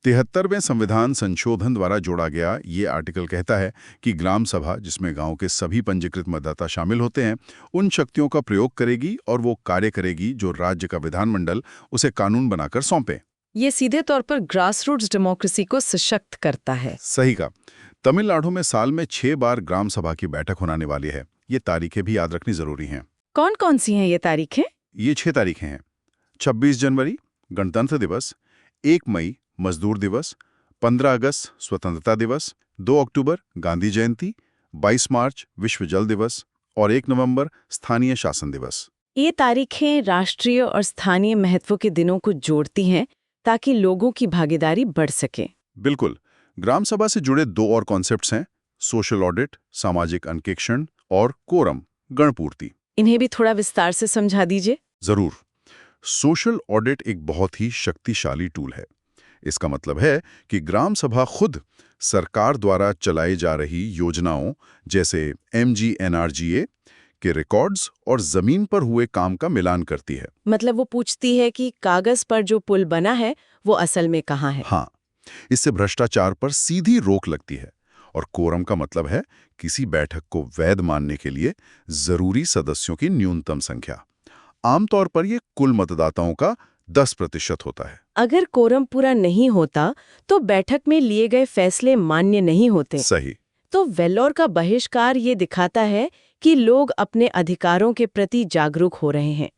[SPEAKER 2] 73वें संविधान संशोधन द्वारा जोड़ा गया ये आर्टिकल कहता है कि ग्राम सभा, जिसमें गांव के सभी पंजीकृत मतदाता शामिल होते हैं, उन शक्तियों का प्रयोग करेगी और वो कार्य करेगी जो राज्य का विधानमंडल उसे कानून बनाकर सौंपे।
[SPEAKER 1] ये सीधे तौर पर ग्रासरूट्स डेमोक्रेसी को सशक्त करता है।
[SPEAKER 2] सही कहा। तमिलनाडु में साल में 6 बार ग्राम सभा की बैठक होने वाली है। ये तारीखें भी याद रखनी जरूरी हैं।
[SPEAKER 1] कौन कौन सी हैं ये तारीखें?
[SPEAKER 2] ये 6 तारीखें हैं। 26 जनवरी गणतंत्र दिवस, 1 मई मजदूर दिवस, 15 अगस्त स्वतंत्रता दिवस, 2 अक्टूबर गांधी जयंती, 22 मार्च विश्व जल दिवस और 1 नवंबर स्थानीय शासन दिवस।
[SPEAKER 1] ये तारीखें राष्ट्रीय और स्थानीय महत्व के दिनों को जोड़ती हैं ताकि लोगों की भागीदारी बढ़ सके।
[SPEAKER 2] बिल्कुल। ग्राम सभा से जुड़े 2 और कॉन्सेप्ट्स हैं, सोशल ऑडिट, सामाजिक अंकेक्षण और कोरम, गणपूर्ति।
[SPEAKER 1] इन्हें भी थोड़ा विस्तार से समझा दीजिए।
[SPEAKER 2] जरूर। सोशल ऑडिट एक बहुत ही शक्तिशाली टूल है। इसका मतलब है कि ग्राम सभा खुद सरकार द्वारा चलाई जा रही योजनाओं जैसे MGNRGA के रिकॉर्ड्स और जमीन पर हुए काम का मिलान करती है।
[SPEAKER 1] मतलब वो पूछती है कि कागज पर जो पुल बना है वो असल में कहाँ है।
[SPEAKER 2] हाँ, इससे भ्रष्टाचार पर सीधी रोक लगती है। और कोरम का मतलब है किसी बैठक को वैध मानने के लिए जरूरी सदस्यों की न्यूनतम संख्या। आमतौर पर यह कुल मतदाताओं का 10% होता है।
[SPEAKER 1] अगर कोरम पूरा नहीं होता तो बैठक में लिए गए फैसले मान्य नहीं होते।
[SPEAKER 2] सही।
[SPEAKER 1] तो वेल्लोर का बहिष्कार ये दिखाता है कि लोग अपने अधिकारों के प्रति जागरूक हो रहे हैं।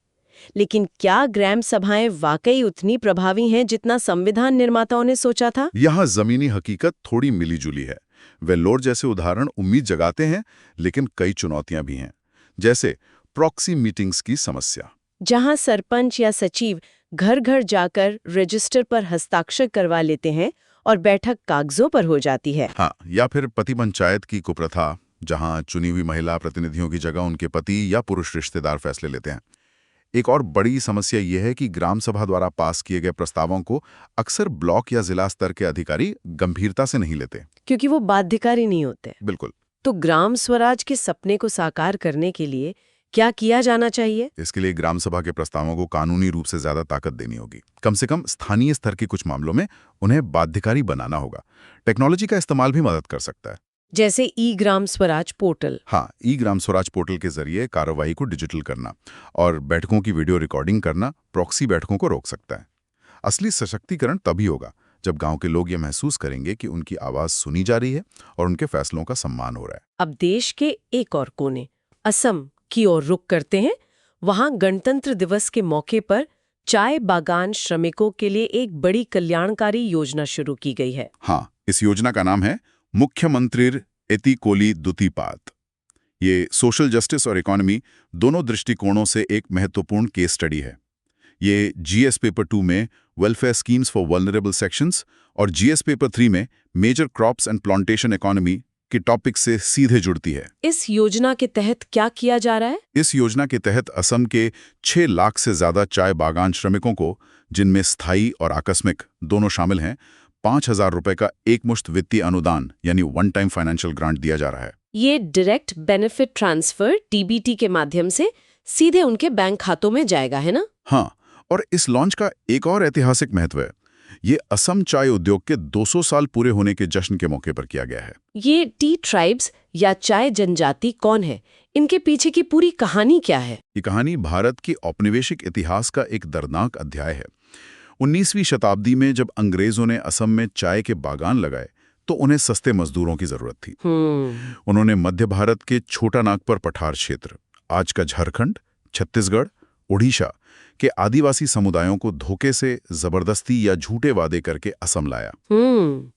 [SPEAKER 1] लेकिन क्या ग्राम सभाएं वाकई उतनी प्रभावी हैं जितना संविधान निर्माताओं ने सोचा था?
[SPEAKER 2] यहाँ जमीनी हकीकत थोड़ी मिलीजुली है। वेल्लोर जैसे उदाहरण उम्मीद जगाते हैं, लेकिन कई चुनौतियां भी हैं, जैसे प्रॉक्सी मीटिंग्स की समस्या,
[SPEAKER 1] जहां सरपंच या सचिव घर घर जाकर रजिस्टर पर हस्ताक्षर करवा लेते हैं और बैठक कागजों पर हो जाती है।
[SPEAKER 2] हाँ, या फिर पति पंचायत की कुप्रथा, जहां चुनी हुई महिला प्रतिनिधियों की जगह उनके पति या पुरुष रिश्तेदार फैसले लेते हैं। एक और बड़ी समस्या यह है कि ग्राम सभा द्वारा पास किए गए प्रस्तावों को अक्सर ब्लॉक या जिला स्तर के अधिकारी गंभीरता से नहीं लेते,
[SPEAKER 1] क्योंकि वो बाध्यकारी नहीं होते।
[SPEAKER 2] बिल्कुल।
[SPEAKER 1] तो ग्राम स्वराज के सपने को साकार करने के लिए क्या किया जाना चाहिए?
[SPEAKER 2] इसके लिए ग्राम सभा के प्रस्तावों को कानूनी रूप से ज्यादा ताकत देनी होगी। कम से कम स्थानीय स्तर के कुछ मामलों में उन्हें बाध्यकारी बनाना होगा। टेक्नोलॉजी का इस्तेमाल भी मदद कर सकता है,
[SPEAKER 1] जैसे ई ग्राम स्वराज पोर्टल।
[SPEAKER 2] हाँ, ई ग्राम स्वराज पोर्टल के जरिए कार्रवाई को डिजिटल करना और बैठकों की वीडियो रिकॉर्डिंग करना प्रॉक्सी बैठकों को रोक सकता है। असली सशक्तिकरण तभी होगा जब गांव के लोग ये महसूस करेंगे कि उनकी आवाज सुनी जा रही है और उनके फैसलों का सम्मान हो रहा है।
[SPEAKER 1] अब देश के एक और कोने, असम की ओर रुख करते हैं। वहां गणतंत्र दिवस के मौके पर चाय बागान श्रमिकों के लिए एक बड़ी कल्याणकारी योजना शुरू की गई है।
[SPEAKER 2] हाँ, इस योजना का नाम है मुख्यमंत्री एतिकोली दुतिपात। ये सोशल जस्टिस और इकोनॉमी दोनों दृष्टिकोणों से एक महत्वपूर्ण केस स्टडी है। ये GS पेपर 2 में welfare schemes for vulnerable sections और GS पेपर 3 में major crops and plantation economy के टॉपिक से सीधे जुड़ती है।
[SPEAKER 1] इस योजना के तहत क्या किया जा रहा है?
[SPEAKER 2] इस योजना के तहत असम के 6 लाख से ज्यादा चाय बागान श्रमिकों को, जिनमें स्थायी और आकस्मिक दोनों शामिल हैं, 5,000 रुपए का एकमुश्त वित्तीय अनुदान यानी वन टाइम फाइनेंशियल ग्रांट दिया जा रहा है।
[SPEAKER 1] ये डायरेक्ट बेनिफिट ट्रांसफर DBT के माध्यम से सीधे उनके बैंक खातों में जाएगा, है ना?
[SPEAKER 2] हाँ, और इस लॉन्च का एक और ऐतिहासिक महत्व है। ये असम चाय उद्योग के 200 साल पूरे होने के जश्न के मौके पर किया गया है।
[SPEAKER 1] ये टी ट्राइब्स या चाय जनजाति कौन है? इनके पीछे की पूरी कहानी क्या है?
[SPEAKER 2] ये कहानी भारत के औपनिवेशिक इतिहास का एक दर्दनाक अध्याय है। 19वीं शताब्दी में जब अंग्रेजों ने असम में चाय के बागान लगाए तो उन्हें सस्ते मजदूरों की जरूरत थी। उन्होंने मध्य भारत के छोटा नागपुर पठार क्षेत्र, आज का झारखंड, छत्तीसगढ़, उड़ीसा के आदिवासी समुदायों को धोखे से जबरदस्ती या झूठे वादे करके असम लाया।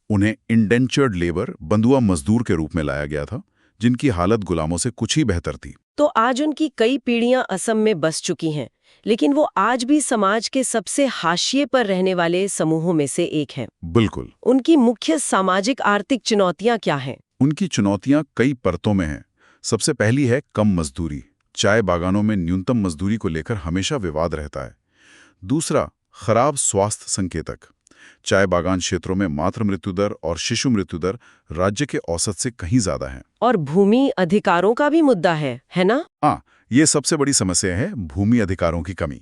[SPEAKER 2] उन्हें इंडेंचर्ड लेबर, बंधुआ मजदूर के रूप में लाया गया था, जिनकी हालत गुलामों से कुछ ही बेहतर थी।
[SPEAKER 1] तो आज उनकी कई पीढ़ियां असम में बस चुकी हैं, लेकिन वो आज भी समाज के सबसे हाशिए पर रहने वाले समूहों में से एक हैं।
[SPEAKER 2] बिल्कुल।
[SPEAKER 1] उनकी मुख्य सामाजिक आर्थिक चुनौतियां क्या हैं?
[SPEAKER 2] उनकी चुनौतियां कई परतों में हैं। सबसे पहली है कम मजदूरी। चाय बागानों में न्यूनतम मजदूरी को लेकर हमेशा विवाद रहता है। दूसरा, खराब स्वास्थ्य संकेतक। चाय बागान क्षेत्रों में मातृ मृत्यु दर और शिशु मृत्यु दर राज्य के औसत से कहीं ज्यादा है।
[SPEAKER 1] और भूमि अधिकारों का भी मुद्दा है ना?
[SPEAKER 2] हाँ, ये सबसे बड़ी समस्या है, भूमि अधिकारों की कमी।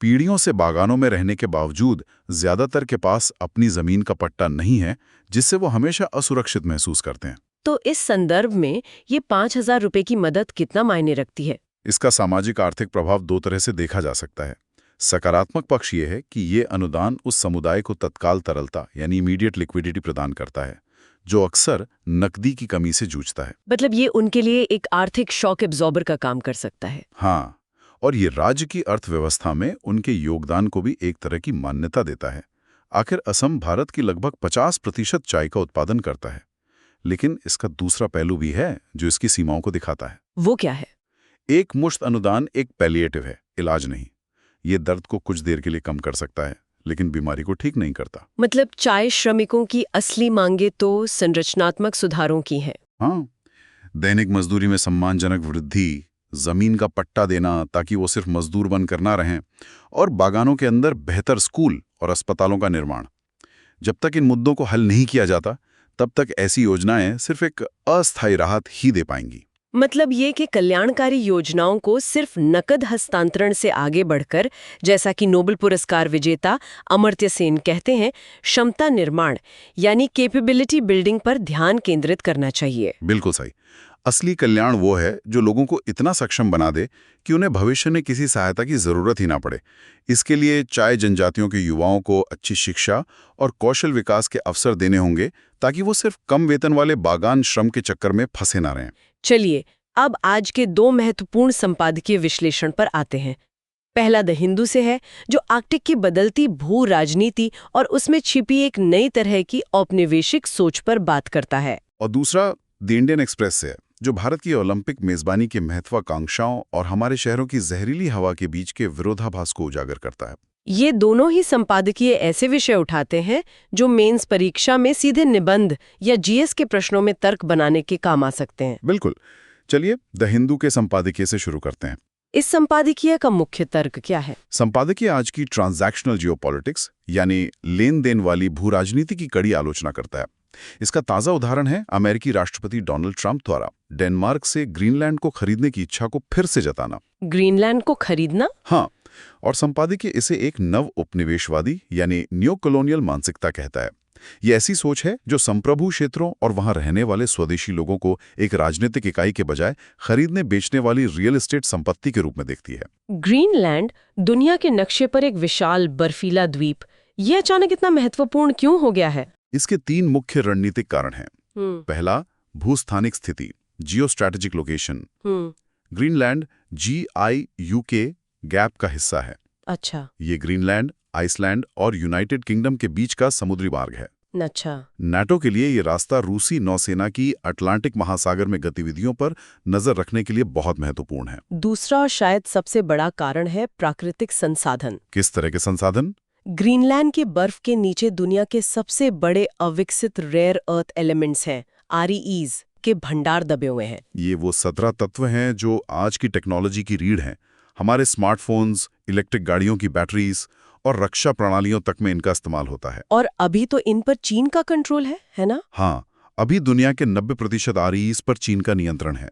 [SPEAKER 2] पीढ़ियों से बागानों में रहने के बावजूद ज्यादातर के पास अपनी जमीन का पट्टा नहीं है, जिससे वो हमेशा असुरक्षित महसूस करते हैं।
[SPEAKER 1] तो इस संदर्भ में ये 5,000 रुपए की मदद कितना मायने रखती है?
[SPEAKER 2] इसका सामाजिक आर्थिक प्रभाव दो तरह से देखा जा सकता है। सकारात्मक पक्ष ये है कि ये अनुदान उस समुदाय को तत्काल तरलता यानी इमीडिएट लिक्विडिटी प्रदान करता है, जो अक्सर नकदी की कमी से जूझता है।
[SPEAKER 1] मतलब ये उनके लिए एक आर्थिक शॉक एब्जॉर्बर का काम कर सकता है।
[SPEAKER 2] हाँ, और ये राज्य की अर्थव्यवस्था में उनके योगदान को भी एक तरह की मान्यता देता है। आखिर असम भारत की लगभग 50% चाय का उत्पादन करता है, लेकिन इसका दूसरा पहलू भी है जो इसकी सीमाओं को दिखाता है।
[SPEAKER 1] वो क्या है?
[SPEAKER 2] एक मुश्त अनुदान एक पैलिएटिव है, इलाज नहीं। ये दर्द को कुछ देर के लिए कम कर सकता है, लेकिन बीमारी को ठीक नहीं करता।
[SPEAKER 1] मतलब चाय श्रमिकों की असली मांगे तो संरचनात्मक सुधारों की हैं।
[SPEAKER 2] हाँ, दैनिक मजदूरी में सम्मानजनक वृद्धि, जमीन का पट्टा देना ताकि वो सिर्फ मजदूर बनकर ना रहें, और बागानों के अंदर बेहतर स्कूल और अस्पतालों का निर्माण। जब तक इन मुद्दों को हल नहीं किया जाता, तब तक ऐसी योजनाएं सिर्फ एक अस्थायी राहत ही दे पाएंगी।
[SPEAKER 1] मतलब ये कि कल्याणकारी योजनाओं को सिर्फ नकद हस्तांतरण से आगे बढ़कर, जैसा कि नोबेल पुरस्कार विजेता अमर्त्य सेन कहते हैं, क्षमता निर्माण यानी कैपेबिलिटी बिल्डिंग पर ध्यान केंद्रित करना चाहिए।
[SPEAKER 2] बिल्कुल सही। असली कल्याण वो है जो लोगों को इतना सक्षम बना दे कि उन्हें भविष्य में किसी सहायता की जरूरत ही ना पड़े। इसके लिए चाय जनजातियों के युवाओं को अच्छी शिक्षा और कौशल विकास के अवसर देने होंगे, ताकि वो सिर्फ कम वेतन वाले बागान श्रम के चक्कर में फंसे ना रहें।
[SPEAKER 1] चलिए अब आज के दो महत्वपूर्ण संपादकीय विश्लेषण पर आते हैं। पहला द हिंदू से है, जो आर्कटिक की बदलती भू राजनीति और उसमें छिपी एक नई तरह की औपनिवेशिक सोच पर बात करता है।
[SPEAKER 2] और दूसरा द इंडियन एक्सप्रेस से है, जो भारत की ओलंपिक मेजबानी के महत्वाकांक्षाओं और हमारे शहरों की जहरीली हवा के बीच के विरोधाभास को उजागर करता है।
[SPEAKER 1] ये दोनों ही संपादकीय ऐसे विषय उठाते हैं जो मेंस परीक्षा में सीधे निबंध या जीएस के प्रश्नों में तर्क बनाने के काम आ सकते हैं।
[SPEAKER 2] बिल्कुल। चलिए द हिंदू के संपादकीय से शुरू करते हैं।
[SPEAKER 1] इस संपादकीय का मुख्य तर्क क्या है?
[SPEAKER 2] संपादकीय आज की ट्रांजैक्शनल जियोपॉलिटिक्स यानी लेन देन वाली भू राजनीति की कड़ी आलोचना करता है। इसका ताजा उदाहरण है अमेरिकी राष्ट्रपति डोनाल्ड ट्रंप द्वारा डेनमार्क से ग्रीनलैंड को खरीदने की इच्छा को फिर से जताना।
[SPEAKER 1] ग्रीनलैंड को खरीदना?
[SPEAKER 2] हाँ, और संपादकीय इसे एक नव उपनिवेशवादी यानी न्यू कॉलोनियल मानसिकता कहता है। ये ऐसी सोच है जो संप्रभु क्षेत्रों और वहां रहने वाले स्वदेशी लोगों को एक राजनीतिक इकाई के बजाय खरीदने बेचने वाली रियल एस्टेट संपत्ति के रूप में देखती है।
[SPEAKER 1] ग्रीनलैंड दुनिया के नक्शे पर एक विशाल बर्फीला द्वीप, ये अचानक इतना महत्वपूर्ण क्यों हो गया है?
[SPEAKER 2] इसके 3 मुख्य रणनीतिक कारण हैं। पहला, भूस्थानिक स्थिति, geo strategic location. Greenland GIUK gap का हिस्सा है।
[SPEAKER 1] अच्छा।
[SPEAKER 2] ये ग्रीनलैंड, आइसलैंड और यूनाइटेड किंगडम के बीच का समुद्री मार्ग है।
[SPEAKER 1] अच्छा।
[SPEAKER 2] नाटो के लिए ये रास्ता रूसी नौसेना की अटलांटिक महासागर में गतिविधियों पर नजर रखने के लिए बहुत महत्वपूर्ण है।
[SPEAKER 1] दूसरा और शायद सबसे बड़ा कारण है प्राकृतिक संसाधन।
[SPEAKER 2] किस तरह के संसाधन?
[SPEAKER 1] ग्रीनलैंड के बर्फ के नीचे दुनिया के सबसे बड़े अविकसित रेयर अर्थ एलिमेंट्स हैं, REEs के भंडार दबे हुए हैं।
[SPEAKER 2] ये वो 17 तत्व हैं जो आज की टेक्नोलॉजी की रीढ़ हैं। हमारे स्मार्टफोन्स, इलेक्ट्रिक गाड़ियों की बैटरीज और रक्षा प्रणालियों तक में इनका इस्तेमाल होता है।
[SPEAKER 1] और अभी तो इन पर चीन का कंट्रोल है ना?
[SPEAKER 2] हाँ, अभी दुनिया के 90% REEs पर चीन का नियंत्रण है।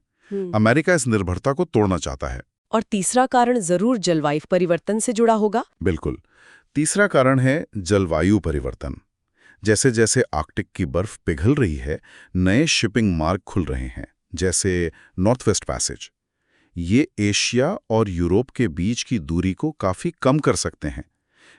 [SPEAKER 2] अमेरिका इस निर्भरता को तोड़ना चाहता है।
[SPEAKER 1] और तीसरा कारण जरूर जलवायु परिवर्तन से जुड़ा होगा।
[SPEAKER 2] बिल्कुल। तीसरा कारण है जलवायु परिवर्तन। जैसे जैसे आर्कटिक की बर्फ पिघल रही है, नए शिपिंग मार्ग खुल रहे हैं, जैसे नॉर्थ वेस्ट पैसेज। ये एशिया और यूरोप के बीच की दूरी को काफी कम कर सकते हैं।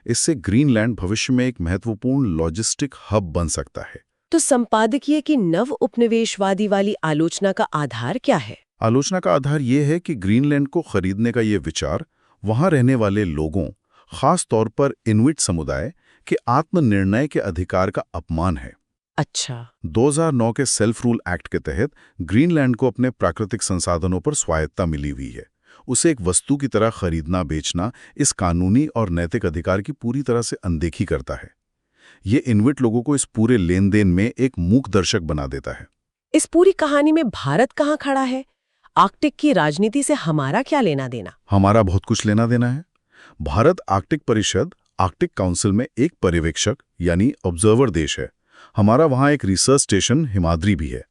[SPEAKER 2] इससे ग्रीनलैंड भविष्य में एक महत्वपूर्ण लॉजिस्टिक हब बन सकता है।
[SPEAKER 1] तो संपादकीय की नव उपनिवेशवादी वाली आलोचना का आधार क्या है?
[SPEAKER 2] आलोचना का आधार ये है कि ग्रीनलैंड को खरीदने का ये विचार वहां रहने वाले लोगों, खास तौर पर इनुइट समुदाय के आत्मनिर्णय के अधिकार का अपमान है।
[SPEAKER 1] अच्छा।
[SPEAKER 2] 2009 के सेल्फ रूल एक्ट के तहत ग्रीनलैंड को अपने प्राकृतिक संसाधनों पर स्वायत्ता मिली हुई है। उसे एक वस्तु की तरह खरीदना बेचना इस कानूनी और नैतिक अधिकार की पूरी तरह से अनदेखी करता है। ये इनुइट लोगों को इस पूरे लेन देन में एक मूक दर्शक बना देता है।
[SPEAKER 1] इस पूरी कहानी में भारत कहाँ खड़ा है? आर्कटिक की राजनीति से हमारा क्या लेना देना?
[SPEAKER 2] हमारा बहुत कुछ लेना देना है। भारत आर्कटिक परिषद, आर्कटिक काउंसिल में एक पर्यवेक्षक यानी ऑब्जर्वर देश है। हमारा वहाँ एक रिसर्च स्टेशन हिमाद्री भी है।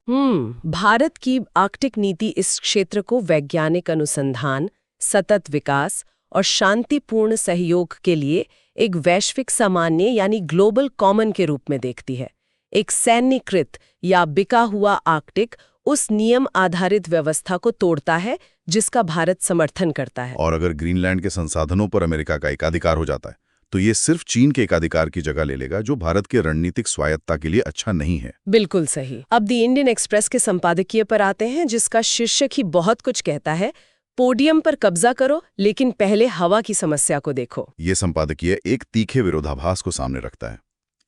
[SPEAKER 1] भारत की आर्कटिक नीति इस क्षेत्र को वैज्ञानिक अनुसंधान, सतत विकास और शांतिपूर्ण सहयोग के लिए एक वैश्विक सामान्य यानी ग्लोबल कॉमन के रूप में देखती है। एक सैन्यकृत या बिका हुआ आर्कटिक उस नियम आधारित व्यवस्था को तोड़ता है जिसका भारत समर्थन करता है।
[SPEAKER 2] और अगर ग्रीनलैंड के संसाधनों पर अमेरिका का एकाधिकार हो जाता है तो ये सिर्फ चीन के एकाधिकार की जगह ले लेगा, जो भारत के रणनीतिक स्वायत्ता के लिए अच्छा नहीं है।
[SPEAKER 1] बिल्कुल सही। अब द इंडियन एक्सप्रेस के संपादकीय पर आते हैं, जिसका शीर्षक ही बहुत कुछ कहता है, पोडियम पर कब्जा करो लेकिन पहले हवा की समस्या को देखो।
[SPEAKER 2] ये संपादकीय एक तीखे विरोधाभास को सामने रखता है।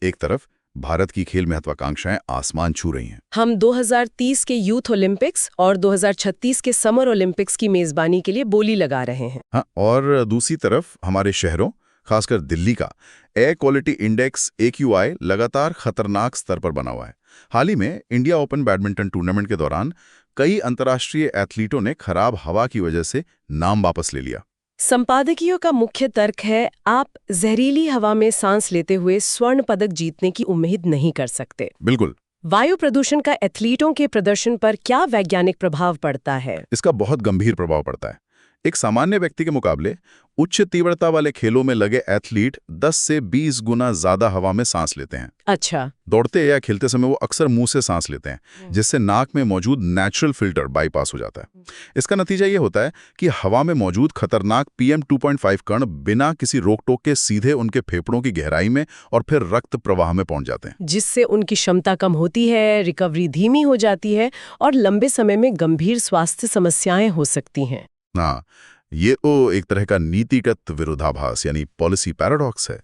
[SPEAKER 2] एक तरफ भारत की खेल महत्वाकांक्षाएं आसमान छू रही हैं।
[SPEAKER 1] हम 2030 के यूथ ओलंपिक्स और 2036 के समर ओलंपिक्स की मेजबानी के लिए बोली लगा रहे हैं।
[SPEAKER 2] हाँ, और दूसरी तरफ हमारे शहरों, खासकर दिल्ली का एयर क्वालिटी इंडेक्स AQI लगातार खतरनाक स्तर पर बना हुआ है। हाल ही में इंडिया ओपन बैडमिंटन टूर्नामेंट के दौरान कई अंतर्राष्ट्रीय एथलीटों ने खराब हवा की वजह से नाम वापस ले लिया।
[SPEAKER 1] संपादकीयों का मुख्य तर्क है, आप जहरीली हवा में सांस लेते हुए स्वर्ण पदक जीतने की उम्मीद नहीं कर सकते।
[SPEAKER 2] बिल्कुल।
[SPEAKER 1] वायु प्रदूषण का एथलीटों के प्रदर्शन पर क्या वैज्ञानिक प्रभाव पड़ता है?
[SPEAKER 2] इसका बहुत गंभीर प्रभाव पड़ता है। एक सामान्य व्यक्ति के मुकाबले उच्च तीव्रता वाले खेलों में लगे एथलीट 10 से 20 गुना ज्यादा हवा में सांस लेते हैं।
[SPEAKER 1] अच्छा।
[SPEAKER 2] दौड़ते या खेलते समय वो अक्सर मुंह से सांस लेते हैं, जिससे नाक में मौजूद नेचुरल फिल्टर बाईपास हो जाता है। इसका नतीजा ये होता है कि हवा में मौजूद खतरनाक PM 2.5 कण बिना किसी रोक टोक के सीधे उनके फेफड़ों की गहराई में और फिर रक्त प्रवाह में पहुंच जाते हैं,
[SPEAKER 1] जिससे उनकी क्षमता कम होती है, रिकवरी धीमी हो जाती है और लंबे समय में गंभीर स्वास्थ्य समस्याएं हो सकती हैं।
[SPEAKER 2] हाँ, ये तो एक तरह का नीतिगत विरोधाभास यानी पॉलिसी पैराडॉक्स है।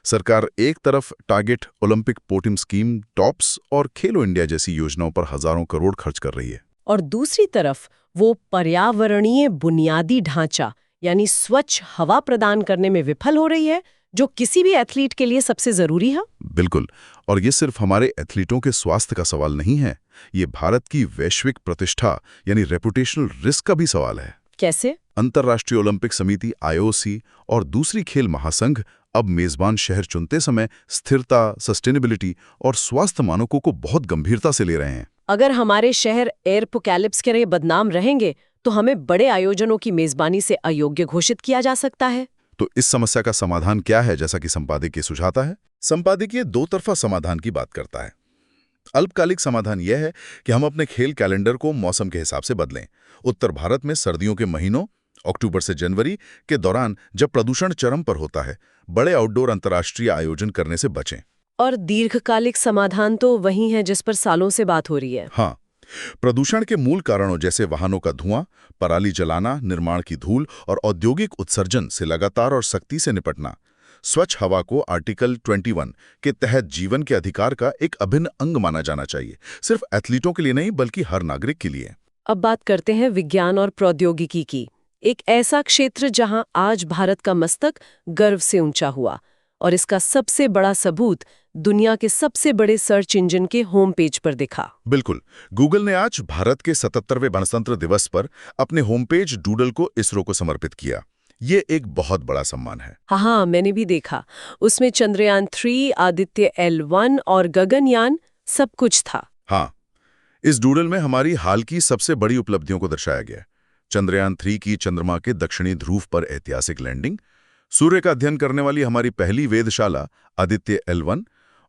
[SPEAKER 2] सरकार एक तरफ target Olympic podium scheme, tops और खेलो इंडिया जैसी योजनाओं पर हजारों करोड़ खर्च कर रही है,
[SPEAKER 1] और दूसरी तरफ वो पर्यावरणीय बुनियादी ढांचा यानी स्वच्छ हवा प्रदान करने में विफल हो रही है, जो किसी भी एथलीट के लिए सबसे जरूरी है।
[SPEAKER 2] बिल्कुल। और ये सिर्फ हमारे एथलीटों के स्वास्थ्य का सवाल नहीं है, ये भारत की वैश्विक प्रतिष्ठा यानी रेपुटेशनल रिस्क का भी सवाल है।
[SPEAKER 1] कैसे?
[SPEAKER 2] अंतर्राष्ट्रीय ओलंपिक समिति IOC और दूसरी खेल महासंघ अब मेजबान शहर चुनते समय स्थिरता, सस्टेनेबिलिटी और स्वास्थ्य मानकों को बहुत गंभीरता से ले रहे हैं।
[SPEAKER 1] अगर हमारे शहर एयरपोकैलिप्स के लिए बदनाम रहेंगे तो हमें बड़े आयोजनों की मेजबानी से अयोग्य घोषित किया जा सकता है।
[SPEAKER 2] तो इस समस्या का समाधान क्या है? जैसा कि संपादकीय सुझाता है, संपादकीय दो तरफा समाधान की बात करता है। अल्पकालिक समाधान यह है कि हम अपने खेल कैलेंडर को मौसम के हिसाब से बदलें। उत्तर भारत में सर्दियों के महीनों अक्टूबर से जनवरी के दौरान जब प्रदूषण चरम पर होता है, बड़े आउटडोर अंतर्राष्ट्रीय आयोजन करने से बचें।
[SPEAKER 1] और दीर्घकालिक समाधान तो वही है जिस पर सालों से बात हो रही है।
[SPEAKER 2] हाँ, प्रदूषण के मूल कारणों जैसे वाहनों का धुआं, पराली जलाना, निर्माण की धूल और औद्योगिक उत्सर्जन से लगातार और सख्ती से निपटना। स्वच्छ हवा को आर्टिकल 21 के तहत जीवन के अधिकार का एक अभिन्न अंग माना जाना चाहिए, सिर्फ एथलीटों के लिए नहीं बल्कि हर नागरिक के लिए।
[SPEAKER 1] अब बात करते हैं विज्ञान और प्रौद्योगिकी की, एक ऐसा क्षेत्र जहां आज भारत का मस्तक गर्व से ऊंचा हुआ, और इसका सबसे बड़ा सबूत दुनिया के सबसे बड़े सर्च इंजन के होम पेज पर दिखा।
[SPEAKER 2] बिल्कुल। गूगल ने आज भारत के 77वें गणतंत्र दिवस पर अपने होम पेज डूडल को इसरो को समर्पित किया। ये एक बहुत बड़ा सम्मान है।
[SPEAKER 1] हाँ, मैंने भी देखा। उसमें चंद्रयान 3, आदित्य L1 और गगनयान सब कुछ था।
[SPEAKER 2] हाँ, इस डूडल में हमारी हाल की सबसे बड़ी उपलब्धियों को दर्शाया गया। चंद्रयान 3 की चंद्रमा के दक्षिणी ध्रुव पर ऐतिहासिक लैंडिंग, सूर्य का अध्ययन करने वाली हमारी पहली वेधशाला आदित्य L1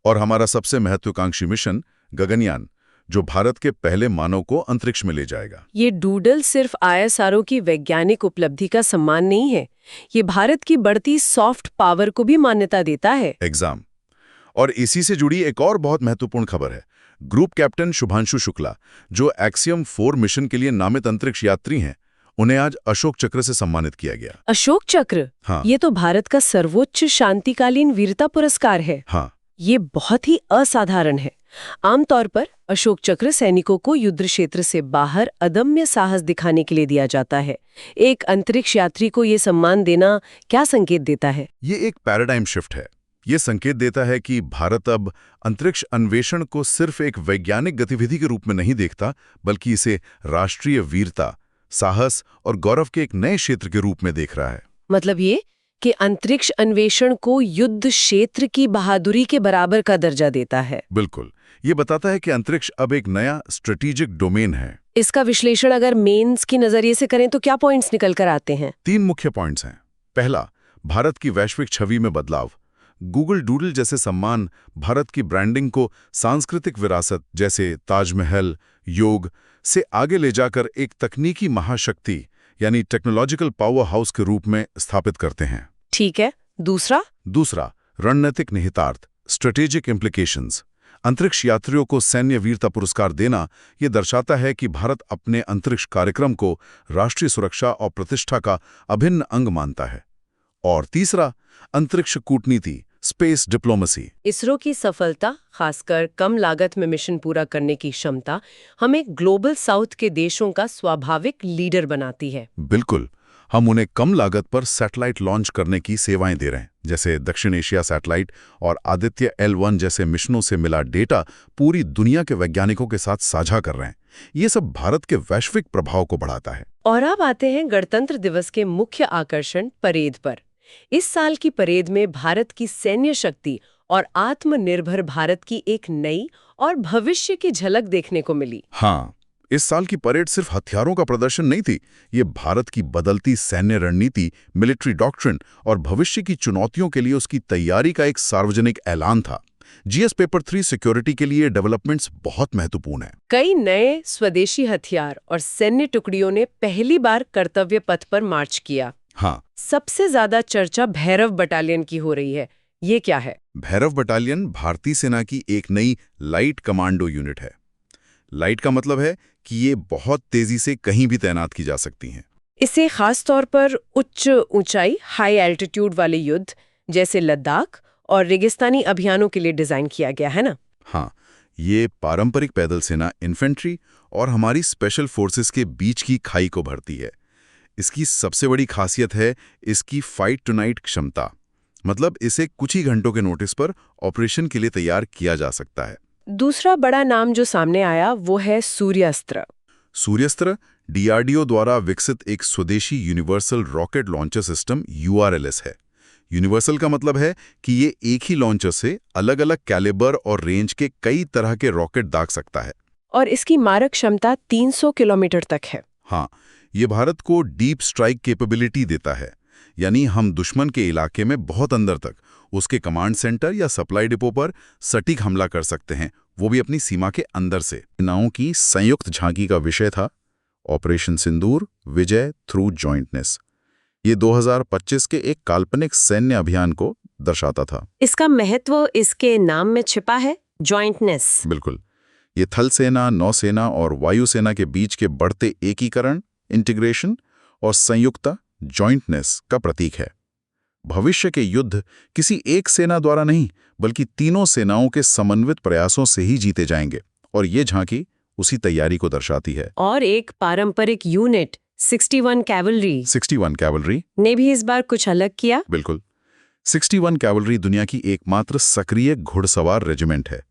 [SPEAKER 2] और हमारा सबसे महत्वाकांक्षी मिशन गगनयान, जो भारत के पहले मानव को अंतरिक्ष में ले जाएगा।
[SPEAKER 1] ये डूडल सिर्फ ISRO की वैज्ञानिक उपलब्धि का सम्मान नहीं है, ये भारत की बढ़ती सॉफ्ट पावर को भी मान्यता देता है।
[SPEAKER 2] एग्जाम। और इसी से जुड़ी एक और बहुत महत्वपूर्ण खबर है। ग्रुप कैप्टन शुभांशु शुक्ला, जो एक्सियम 4 मिशन के लिए नामित अंतरिक्ष यात्री हैं, उन्हें आज अशोक चक्र से सम्मानित किया गया।
[SPEAKER 1] अशोक चक्र?
[SPEAKER 2] हाँ।
[SPEAKER 1] ये तो भारत का सर्वोच्च शांतिकालीन वीरता पुरस्कार है।
[SPEAKER 2] हाँ।
[SPEAKER 1] ये बहुत ही असाधारण है। आमतौर पर अशोक चक्र सैनिकों को युद्ध क्षेत्र से बाहर अदम्य साहस दिखाने के लिए दिया जाता है। एक अंतरिक्ष यात्री को ये सम्मान देना क्या संकेत देता है?
[SPEAKER 2] ये एक पैराडाइम शिफ्ट है। ये संकेत देता है कि भारत अब अंतरिक्ष अन्वेषण को सिर्फ एक वैज्ञानिक गतिविधि के रूप में नहीं देखता, बल्कि इसे राष्ट्रीय वीरता, साहस और गौरव के एक नए क्षेत्र के रूप में देख रहा है।
[SPEAKER 1] मतलब ये कि अंतरिक्ष अन्वेषण को युद्ध क्षेत्र की बहादुरी के बराबर का दर्जा देता है।
[SPEAKER 2] बिल्कुल। ये बताता है कि अंतरिक्ष अब एक नया स्ट्रेटेजिक डोमेन है।
[SPEAKER 1] इसका विश्लेषण अगर मेंस की नजरिए से करें तो क्या पॉइंट्स निकल कर आते हैं?
[SPEAKER 2] 3 मुख्य पॉइंट्स हैं। पहला, भारत की वैश्विक छवि में बदलाव। गूगल डूडल जैसे सम्मान भारत की ब्रांडिंग को सांस्कृतिक विरासत जैसे ताजमहल, योग से आगे ले जाकर एक तकनीकी महाशक्ति यानी टेक्नोलॉजिकल पावर हाउस के रूप में स्थापित करते हैं।
[SPEAKER 1] ठीक है। दूसरा,
[SPEAKER 2] रणनीतिक निहितार्थ, स्ट्रेटेजिक इम्प्लीकेशंस। अंतरिक्ष यात्रियों को सैन्य वीरता पुरस्कार देना ये दर्शाता है कि भारत अपने अंतरिक्ष कार्यक्रम को राष्ट्रीय सुरक्षा और प्रतिष्ठा का अभिन्न अंग मानता है। और तीसरा, अंतरिक्ष कूटनीति, स्पेस डिप्लोमेसी।
[SPEAKER 1] इसरो की सफलता, खासकर कम लागत में मिशन पूरा करने की क्षमता, हमें ग्लोबल साउथ के देशों का स्वाभाविक लीडर बनाती है।
[SPEAKER 2] बिल्कुल। हम उन्हें कम लागत पर सैटेलाइट लॉन्च करने की सेवाएं दे रहे हैं, जैसे दक्षिण एशिया सैटेलाइट और आदित्य L1 जैसे मिशनों से मिला डेटा पूरी दुनिया के वैज्ञानिकों के साथ साझा कर रहे हैं। ये सब भारत के वैश्विक प्रभाव को बढ़ाता है।
[SPEAKER 1] और अब आते हैं गणतंत्र दिवस के मुख्य आकर्षण परेड पर। इस साल की परेड में भारत की सैन्य शक्ति और आत्मनिर्भर भारत की एक नई और भविष्य की झलक देखने को मिली।
[SPEAKER 2] हाँ, इस साल की परेड सिर्फ हथियारों का प्रदर्शन नहीं थी, ये भारत की बदलती सैन्य रणनीति, मिलिट्री डॉक्ट्रिन और भविष्य की चुनौतियों के लिए उसकी तैयारी का एक सार्वजनिक ऐलान था। GS पेपर 3 सिक्योरिटी के लिए डेवलपमेंट्स बहुत महत्वपूर्ण है।
[SPEAKER 1] कई नए स्वदेशी हथियार और सैन्य टुकड़ियों ने पहली बार कर्तव्य पथ पर मार्च किया।
[SPEAKER 2] हाँ।
[SPEAKER 1] सबसे ज्यादा चर्चा भैरव बटालियन की हो रही है। ये क्या है?
[SPEAKER 2] भैरव बटालियन भारतीय सेना की एक नई लाइट कमांडो यूनिट है। लाइट का मतलब है कि ये बहुत तेजी से कहीं भी तैनात की जा सकती हैं।
[SPEAKER 1] इसे खास तौर पर उच्च ऊंचाई, हाई एल्टीट्यूड वाले युद्ध जैसे लद्दाख और रेगिस्तानी अभियानों के लिए डिजाइन किया गया है ना?
[SPEAKER 2] हाँ, ये पारंपरिक पैदल सेना, इन्फेंट्री और हमारी स्पेशल फोर्सेस के बीच की खाई को भरती है। इसकी सबसे बड़ी खासियत है इसकी फाइट टू नाइट क्षमता, मतलब इसे कुछ ही घंटों के नोटिस पर ऑपरेशन के लिए तैयार किया जा सकता है।
[SPEAKER 1] दूसरा बड़ा नाम जो सामने आया वो है सूर्यास्त्र।
[SPEAKER 2] सूर्यास्त्र DRDO द्वारा विकसित एक स्वदेशी universal rocket launcher system URLS है। यूनिवर्सल का मतलब है कि ये एक ही लॉन्चर से अलग-अलग कैलिबर और रेंज के कई तरह के रॉकेट दाग सकता है।
[SPEAKER 1] और इसकी मारक क्षमता 300 किलोमीटर तक है।
[SPEAKER 2] हाँ, ये भारत को डीप स्ट्राइक कैपेबिलिटी देता है, यानी हम दुश्मन के इलाके में बहुत अंदर तक उसके कमांड सेंटर या सप्लाई डिपो पर सटीक हमला कर सकते हैं, वो भी अपनी सीमा के अंदर से। सेनाओं की संयुक्त झांकी का विषय था ऑपरेशन सिंदूर विजय थ्रू जॉइंटनेस। ये 2025 के एक काल्पनिक सैन्य अभियान को दर्शाता था।
[SPEAKER 1] इसका महत्व इसके नाम में छिपा है, जॉइंटनेस।
[SPEAKER 2] बिल्कुल। ये थल सेना, नौसेना और वायुसेना के बीच के बढ़ते एकीकरण, इंटीग्रेशन और संयुक्ता, जॉइंटनेस का प्रतीक है। भविष्य के युद्ध किसी एक सेना द्वारा नहीं, बल्कि तीनों सेनाओं के समन्वित प्रयासों से ही जीते जाएंगे, और ये झांकी उसी तैयारी को दर्शाती है।
[SPEAKER 1] और एक पारंपरिक यूनिट 61 कैवलरी ने भी इस बार कुछ अलग किया।
[SPEAKER 2] बिल्कुल। 61 कैवलरी दुनिया की एकमात्र सक्रिय घुड़सवार रेजिमेंट है।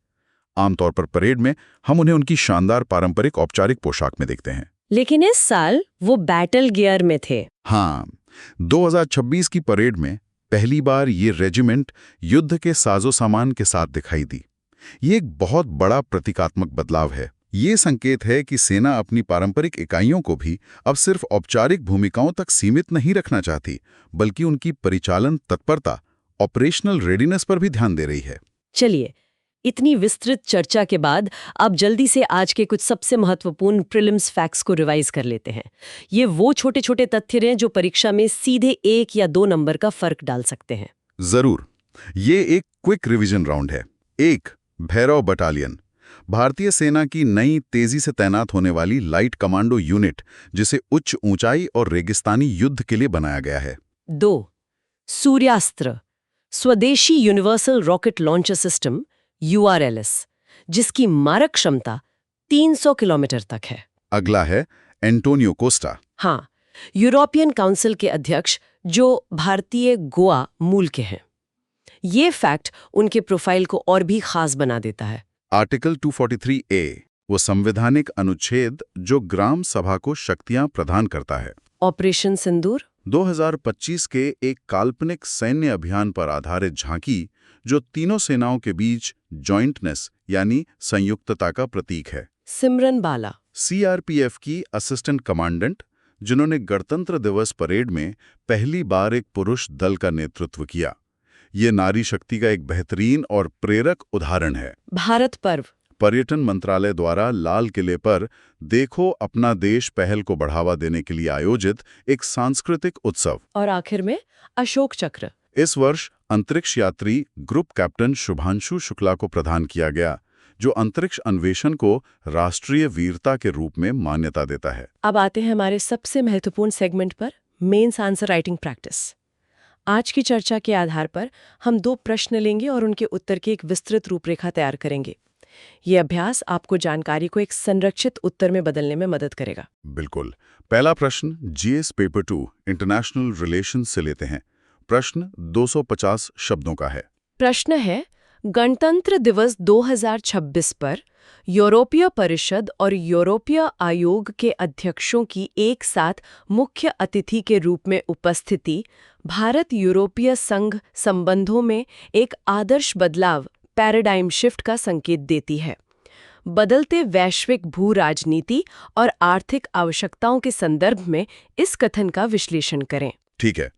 [SPEAKER 2] आमतौर पर परेड में हम उन्हें उनकी शानदार पारंपरिक औपचारिक पोशाक में देखते हैं,
[SPEAKER 1] लेकिन इस साल वो बैटल गियर में थे।
[SPEAKER 2] हाँ, 2026 की परेड में पहली बार ये रेजिमेंट युद्ध के साजो सामान के साथ दिखाई दी। ये एक बहुत बड़ा प्रतीकात्मक बदलाव है। ये संकेत है कि सेना अपनी पारंपरिक इकाइयों को भी अब सिर्फ औपचारिक भूमिकाओं तक सीमित नहीं रखना चाहती, बल्कि उनकी परिचालन तत्परता, ऑपरेशनल रेडीनेस पर भी ध्यान दे रही है।
[SPEAKER 1] चलिए, इतनी विस्तृत चर्चा के बाद अब जल्दी से आज के कुछ सबसे महत्वपूर्ण प्रीलिम्स फैक्ट्स को रिवाइज कर लेते हैं। ये वो छोटे छोटे तथ्य हैं जो परीक्षा में सीधे 1 या 2 नंबर का फर्क डाल सकते हैं।
[SPEAKER 2] जरूर। ये एक क्विक रिवीजन राउंड है। 1. भैरव बटालियन। भारतीय सेना की नई तेजी से तैनात होने वाली लाइट कमांडो यूनिट, जिसे उच्च ऊंचाई और रेगिस्तानी युद्ध के लिए बनाया गया है।
[SPEAKER 1] 2. सूर्यास्त्र, स्वदेशी universal rocket launcher system URLS, जिसकी मारक क्षमता 300 किलोमीटर तक है।
[SPEAKER 2] अगला है एंटोनियो कोस्टा।
[SPEAKER 1] हाँ, यूरोपियन काउंसिल के अध्यक्ष जो भारतीय गोवा मूल के हैं। ये फैक्ट उनके प्रोफाइल को और भी खास बना देता है।
[SPEAKER 2] आर्टिकल 243A, वो संवैधानिक अनुच्छेद जो ग्राम सभा को शक्तियां प्रदान करता है।
[SPEAKER 1] ऑपरेशन सिंदूर
[SPEAKER 2] 2025 के एक काल्पनिक सैन्य अभियान पर आधारित झांकी जो तीनों सेनाओं के बीच जॉइंटनेस यानी संयुक्तता का प्रतीक है।
[SPEAKER 1] सिमरन बाला
[SPEAKER 2] CRPF की असिस्टेंट कमांडेंट, जिन्होंने गणतंत्र दिवस परेड में पहली बार एक पुरुष दल का नेतृत्व किया। ये नारी शक्ति का एक बेहतरीन और प्रेरक उदाहरण है।
[SPEAKER 1] भारत पर्व
[SPEAKER 2] पर्यटन मंत्रालय द्वारा लाल किले पर देखो अपना देश पहल को बढ़ावा देने के लिए आयोजित एक सांस्कृतिक उत्सव।
[SPEAKER 1] और आखिर में अशोक चक्र।
[SPEAKER 2] इस वर्ष अंतरिक्ष यात्री ग्रुप कैप्टन शुभांशु शुक्ला को प्रदान किया गया, जो अंतरिक्ष अन्वेषण को राष्ट्रीय वीरता के रूप में मान्यता देता है।
[SPEAKER 1] अब आते हैं हमारे सबसे महत्वपूर्ण सेगमेंट पर, मेंस आंसर राइटिंग प्रैक्टिस। आज की चर्चा के आधार पर हम 2 प्रश्न लेंगे और उनके उत्तर की एक विस्तृत रूपरेखा तैयार करेंगे। ये अभ्यास आपको जानकारी को एक संरक्षित उत्तर में बदलने में मदद करेगा।
[SPEAKER 2] बिल्कुल। पहला प्रश्न GS पेपर 2 इंटरनेशनल रिलेशंस से लेते हैं। प्रश्न 250 शब्दों का है।
[SPEAKER 1] प्रश्न है, गणतंत्र दिवस 2026 पर यूरोपीय परिषद और यूरोपीय आयोग के अध्यक्षों की एक साथ मुख्य अतिथि के रूप में उपस्थिति भारत यूरोपीय संघ संबंधों में एक आदर्श बदलाव, पैराडाइम शिफ्ट का संकेत देती है। बदलते वैश्विक भू राजनीति और आर्थिक आवश्यकताओं के संदर्भ में इस कथन का विश्लेषण करें।
[SPEAKER 2] ठीक है,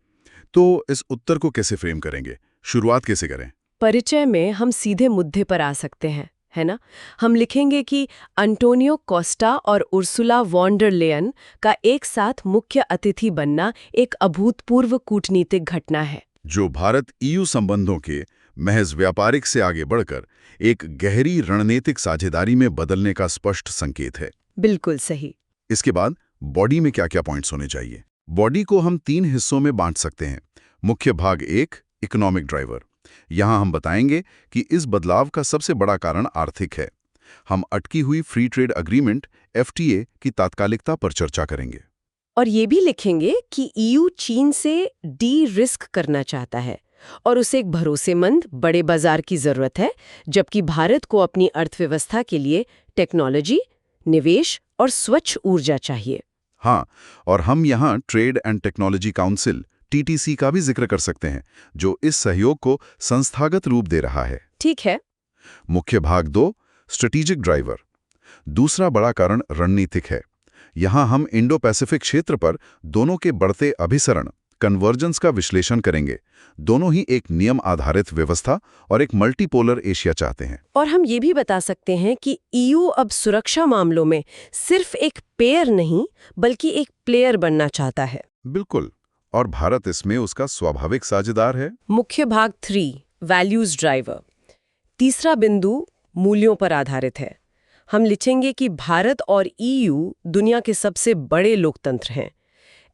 [SPEAKER 2] तो इस उत्तर को कैसे फ्रेम करेंगे? शुरुआत कैसे करें?
[SPEAKER 1] परिचय में हम सीधे मुद्दे पर आ सकते हैं, है ना? हम लिखेंगे कि अंटोनियो कोस्टा और उर्सुला वॉन डर लेयन का एक साथ मुख्य अतिथि बनना एक अभूतपूर्व कूटनीतिक घटना है,
[SPEAKER 2] जो भारत EU संबंधों के महज व्यापारिक से आगे बढ़कर एक गहरी रणनीतिक साझेदारी में बदलने का स्पष्ट संकेत है।
[SPEAKER 1] बिल्कुल सही।
[SPEAKER 2] इसके बाद बॉडी में क्या-क्या पॉइंट्स होने चाहिए? बॉडी को हम 3 हिस्सों में बांट सकते हैं। मुख्य भाग 1, इकोनॉमिक ड्राइवर। यहाँ हम बताएंगे कि इस बदलाव का सबसे बड़ा कारण आर्थिक है। हम अटकी हुई फ्री ट्रेड अग्रीमेंट FTA की तात्कालिकता पर चर्चा करेंगे।
[SPEAKER 1] और ये भी लिखेंगे कि EU चीन से डी-रिस्क करना चाहता है और उसे एक भरोसेमंद बड़े बाजार की जरूरत है, जबकि भारत को अपनी अर्थव्यवस्था के लिए टेक्नोलॉजी, निवेश और स्वच्छ ऊर्जा चाहिए।
[SPEAKER 2] हाँ, और हम यहाँ trade and technology council TTC का भी जिक्र कर सकते हैं, जो इस सहयोग को संस्थागत रूप दे रहा है।
[SPEAKER 1] ठीक है।
[SPEAKER 2] मुख्य भाग 2, स्ट्रेटेजिक ड्राइवर। दूसरा बड़ा कारण रणनीतिक है। यहाँ हम इंडो पैसिफिक क्षेत्र पर दोनों के बढ़ते अभिसरण, कन्वर्जेंस का विश्लेषण करेंगे। दोनों ही एक नियम आधारित व्यवस्था और एक मल्टीपोलर एशिया चाहते हैं।
[SPEAKER 1] और हम ये भी बता सकते हैं कि EU अब सुरक्षा मामलों में सिर्फ एक पेयर नहीं, बल्कि एक प्लेयर बनना चाहता है।
[SPEAKER 2] बिल्कुल, और भारत इसमें उसका स्वाभाविक साझेदार है।
[SPEAKER 1] मुख्य भाग 3, वैल्यूज ड्राइवर। तीसरा बिंदु मूल्यों पर आधारित है। हम लिखेंगे कि भारत और EU दुनिया के सबसे बड़े लोकतंत्र हैं।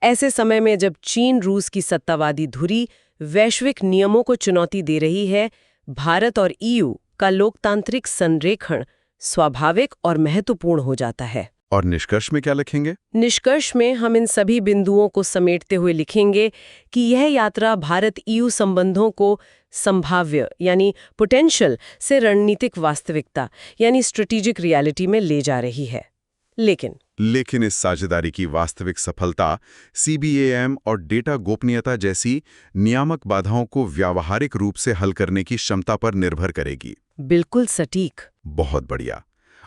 [SPEAKER 1] ऐसे समय में जब चीन रूस की सत्तावादी धुरी वैश्विक नियमों को चुनौती दे रही है, भारत और EU का लोकतांत्रिक संरेखण स्वाभाविक और महत्वपूर्ण हो जाता है।
[SPEAKER 2] और निष्कर्ष में क्या लिखेंगे?
[SPEAKER 1] निष्कर्ष में हम इन सभी बिंदुओं को समेटते हुए लिखेंगे कि यह यात्रा भारत EU संबंधों को संभाव्य यानी पोटेंशियल से रणनीतिक वास्तविकता यानी स्ट्रेटेजिक रियलिटी में ले जा रही है। लेकिन
[SPEAKER 2] इस साझेदारी की वास्तविक सफलता CBAM और डेटा गोपनीयता जैसी नियामक बाधाओं को व्यावहारिक रूप से हल करने की क्षमता पर निर्भर करेगी।
[SPEAKER 1] बिल्कुल सटीक।
[SPEAKER 2] बहुत बढ़िया।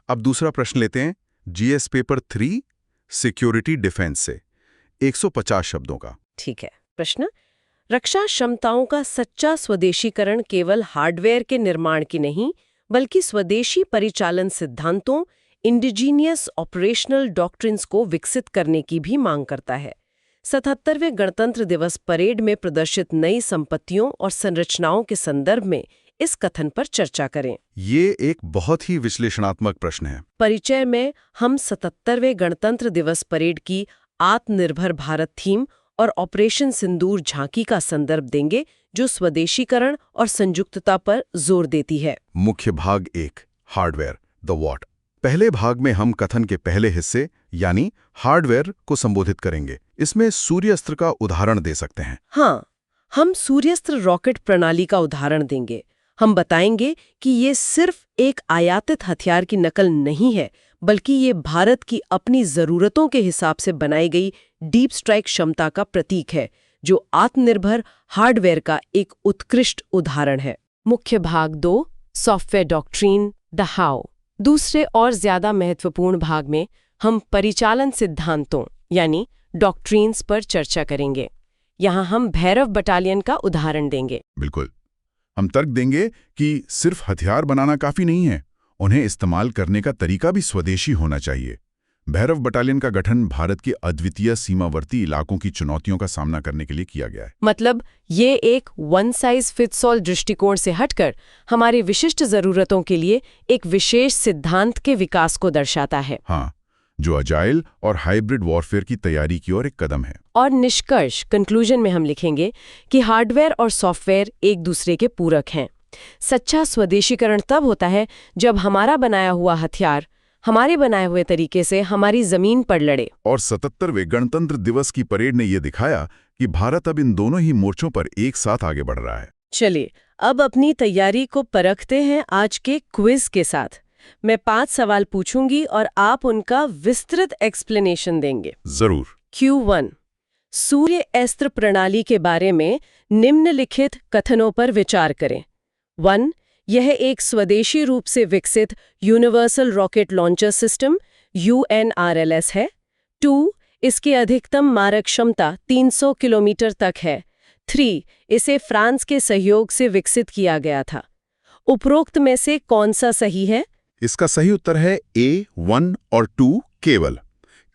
[SPEAKER 2] अब दूसरा प्रश्न लेते हैं, GS पेपर 3, सिक्योरिटी डिफेंस से 150 शब्दों का।
[SPEAKER 1] ठीक है। प्रश्न, रक्षा क्षमताओं का सच्चा स्वदेशीकरण केवल हार्डवेयर के निर्माण की नहीं, बल्कि स्वदेशी परिचालन सिद्धांतों, इंडिजीनियस ऑपरेशनल डॉक्ट्रिन्स को विकसित करने की भी मांग करता है। 77वें गणतंत्र दिवस परेड में प्रदर्शित नई संपत्तियों और संरचनाओं के संदर्भ में इस कथन पर चर्चा करें।
[SPEAKER 2] ये एक बहुत ही विश्लेषणात्मक प्रश्न है।
[SPEAKER 1] परिचय में हम 77वें गणतंत्र दिवस परेड की आत्मनिर्भर भारत थीम और ऑपरेशन सिंदूर झांकी का संदर्भ देंगे, जो स्वदेशीकरण और संयुक्तता पर जोर देती है।
[SPEAKER 2] मुख्य भाग 1, हार्डवेयर, द व्हाट। पहले भाग में हम कथन के पहले हिस्से यानी हार्डवेयर को संबोधित करेंगे। इसमें सूर्यास्त्र का उदाहरण दे सकते हैं।
[SPEAKER 1] हाँ, हम सूर्यास्त्र रॉकेट प्रणाली का उदाहरण देंगे। हम बताएंगे कि ये सिर्फ एक आयातित हथियार की नकल नहीं है, बल्कि ये भारत की अपनी जरूरतों के हिसाब से बनाई गई डीप स्ट्राइक क्षमता का प्रतीक है, जो आत्मनिर्भर हार्डवेयर का एक उत्कृष्ट उदाहरण है। मुख्य भाग 2, सॉफ्टवेयर डॉक्ट्रिन, द हाउ। दूसरे और ज्यादा महत्वपूर्ण भाग में हम परिचालन सिद्धांतों यानी डॉक्ट्रिन्स पर चर्चा करेंगे। यहाँ हम भैरव बटालियन का उदाहरण देंगे।
[SPEAKER 2] बिल्कुल, हम तर्क देंगे कि सिर्फ हथियार बनाना काफी नहीं है, उन्हें इस्तेमाल करने का तरीका भी स्वदेशी होना चाहिए। भैरव बटालियन का गठन भारत के अद्वितीय सीमावर्ती इलाकों की चुनौतियों का सामना करने के लिए किया गया है।
[SPEAKER 1] मतलब ये एक वन साइज फिट्स ऑल दृष्टिकोण से हटकर हमारी विशिष्ट जरूरतों के लिए एक विशेष सिद्धांत के विकास को दर्शाता है।
[SPEAKER 2] हाँ, जो अजाइल और हाइब्रिड वॉरफेयर की तैयारी की ओर एक कदम है।
[SPEAKER 1] और निष्कर्ष कंक्लूजन में हम लिखेंगे कि हार्डवेयर और सॉफ्टवेयर एक दूसरे के पूरक हैं। सच्चा स्वदेशीकरण तब होता है जब हमारा बनाया हुआ हथियार हमारे बनाए हुए तरीके से हमारी जमीन पर लड़े।
[SPEAKER 2] और 77वें गणतंत्र दिवस की परेड ने यह दिखाया कि भारत अब इन दोनों ही मोर्चों पर एक साथ आगे बढ़ रहा है।
[SPEAKER 1] चलिए अब अपनी तैयारी को परखते हैं आज के क्विज के साथ। मैं 5 सवाल पूछूंगी और आप उनका विस्तृत एक्सप्लेनेशन देंगे।
[SPEAKER 2] जरूर।
[SPEAKER 1] Q1, सूर्य अस्त्र प्रणाली के बारे में निम्नलिखित कथनों पर विचार करें। 1. यह एक स्वदेशी रूप से विकसित universal rocket launcher system UNRLS है। 2. इसकी अधिकतम मारक क्षमता 300 किलोमीटर तक है। 3. इसे फ्रांस के सहयोग से विकसित किया गया था। उपरोक्त में से कौन सा सही है?
[SPEAKER 2] इसका सही उत्तर है A, 1 और 2 केवल।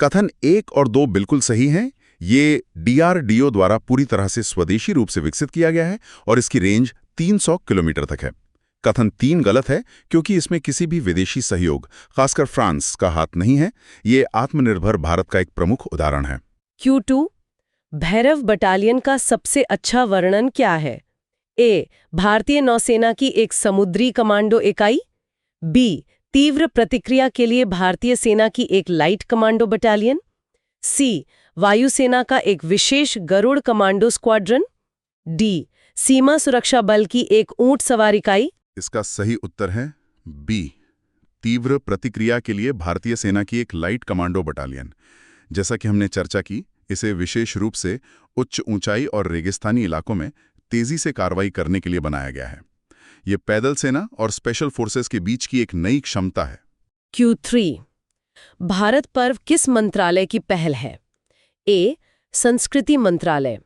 [SPEAKER 2] कथन 1 और 2 बिल्कुल सही हैं। ये DRDO द्वारा पूरी तरह से स्वदेशी रूप से विकसित किया गया है और इसकी रेंज 300 किलोमीटर तक है। कथन 3 गलत है क्योंकि इसमें किसी भी विदेशी सहयोग, खासकर फ्रांस का हाथ नहीं है। ये आत्मनिर्भर भारत का एक प्रमुख उदाहरण है।
[SPEAKER 1] Q2, भैरव बटालियन का सबसे अच्छा वर्णन क्या है? A. भारतीय नौसेना की एक समुद्री कमांडो इकाई। B. तीव्र प्रतिक्रिया के लिए भारतीय सेना की एक लाइट कमांडो बटालियन। C. वायुसेना का एक विशेष गरुड़ कमांडो स्क्वाड्रन। D. सीमा सुरक्षा बल की एक ऊंट सवार इकाई।
[SPEAKER 2] इसका सही उत्तर है B, तीव्र प्रतिक्रिया के लिए भारतीय सेना की एक लाइट कमांडो बटालियन। जैसा कि हमने चर्चा की, इसे विशेष रूप से उच्च ऊंचाई और रेगिस्तानी इलाकों में तेजी से कार्रवाई करने के लिए बनाया गया है। ये पैदल सेना और स्पेशल फोर्सेस के बीच की एक नई क्षमता है।
[SPEAKER 1] Q3, भारत पर्व किस मंत्रालय की पहल है? A. संस्कृति मंत्रालय।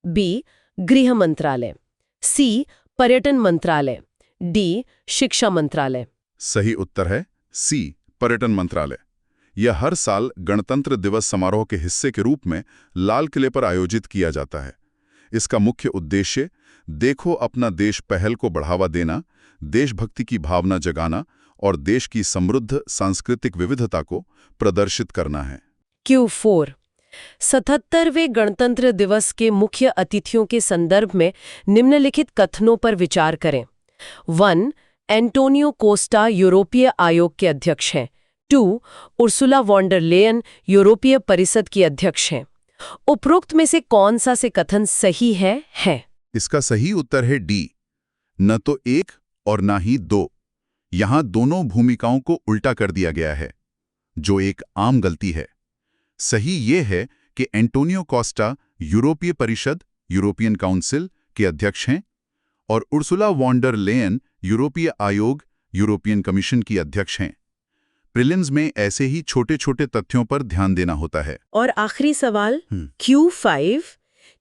[SPEAKER 1] B. गृह मंत्रालय। C. पर्यटन मंत्रालय। D. शिक्षा मंत्रालय।
[SPEAKER 2] सही उत्तर है C, पर्यटन मंत्रालय। यह हर साल गणतंत्र दिवस समारोह के हिस्से के रूप में लाल किले पर आयोजित किया जाता है। इसका मुख्य उद्देश्य देखो अपना देश पहल को बढ़ावा देना, देशभक्ति की भावना जगाना और देश की समृद्ध सांस्कृतिक विविधता को प्रदर्शित करना है।
[SPEAKER 1] Q4, 77वें गणतंत्र दिवस के मुख्य अतिथियों के संदर्भ में निम्नलिखित कथनों पर विचार करें। 1. एंटोनियो कोस्टा यूरोपीय आयोग के अध्यक्ष हैं। 2. उर्सुला वॉन डर लेयन यूरोपीय परिषद की अध्यक्ष हैं। उपरोक्त में से कौन सा से कथन सही है?
[SPEAKER 2] इसका सही उत्तर है D, न तो 1 और न ही 2। यहां दोनों भूमिकाओं को उल्टा कर दिया गया है, जो एक आम गलती है। सही ये है कि एंटोनियो कोस्टा यूरोपीय परिषद यूरोपियन काउंसिल के अध्यक्ष हैं और उर्सुला वॉन डर लेयन यूरोपीय आयोग यूरोपियन कमीशन की अध्यक्ष हैं। प्रीलिम्स में ऐसे ही छोटे छोटे तथ्यों पर ध्यान देना होता है।
[SPEAKER 1] और आखिरी सवाल Q5,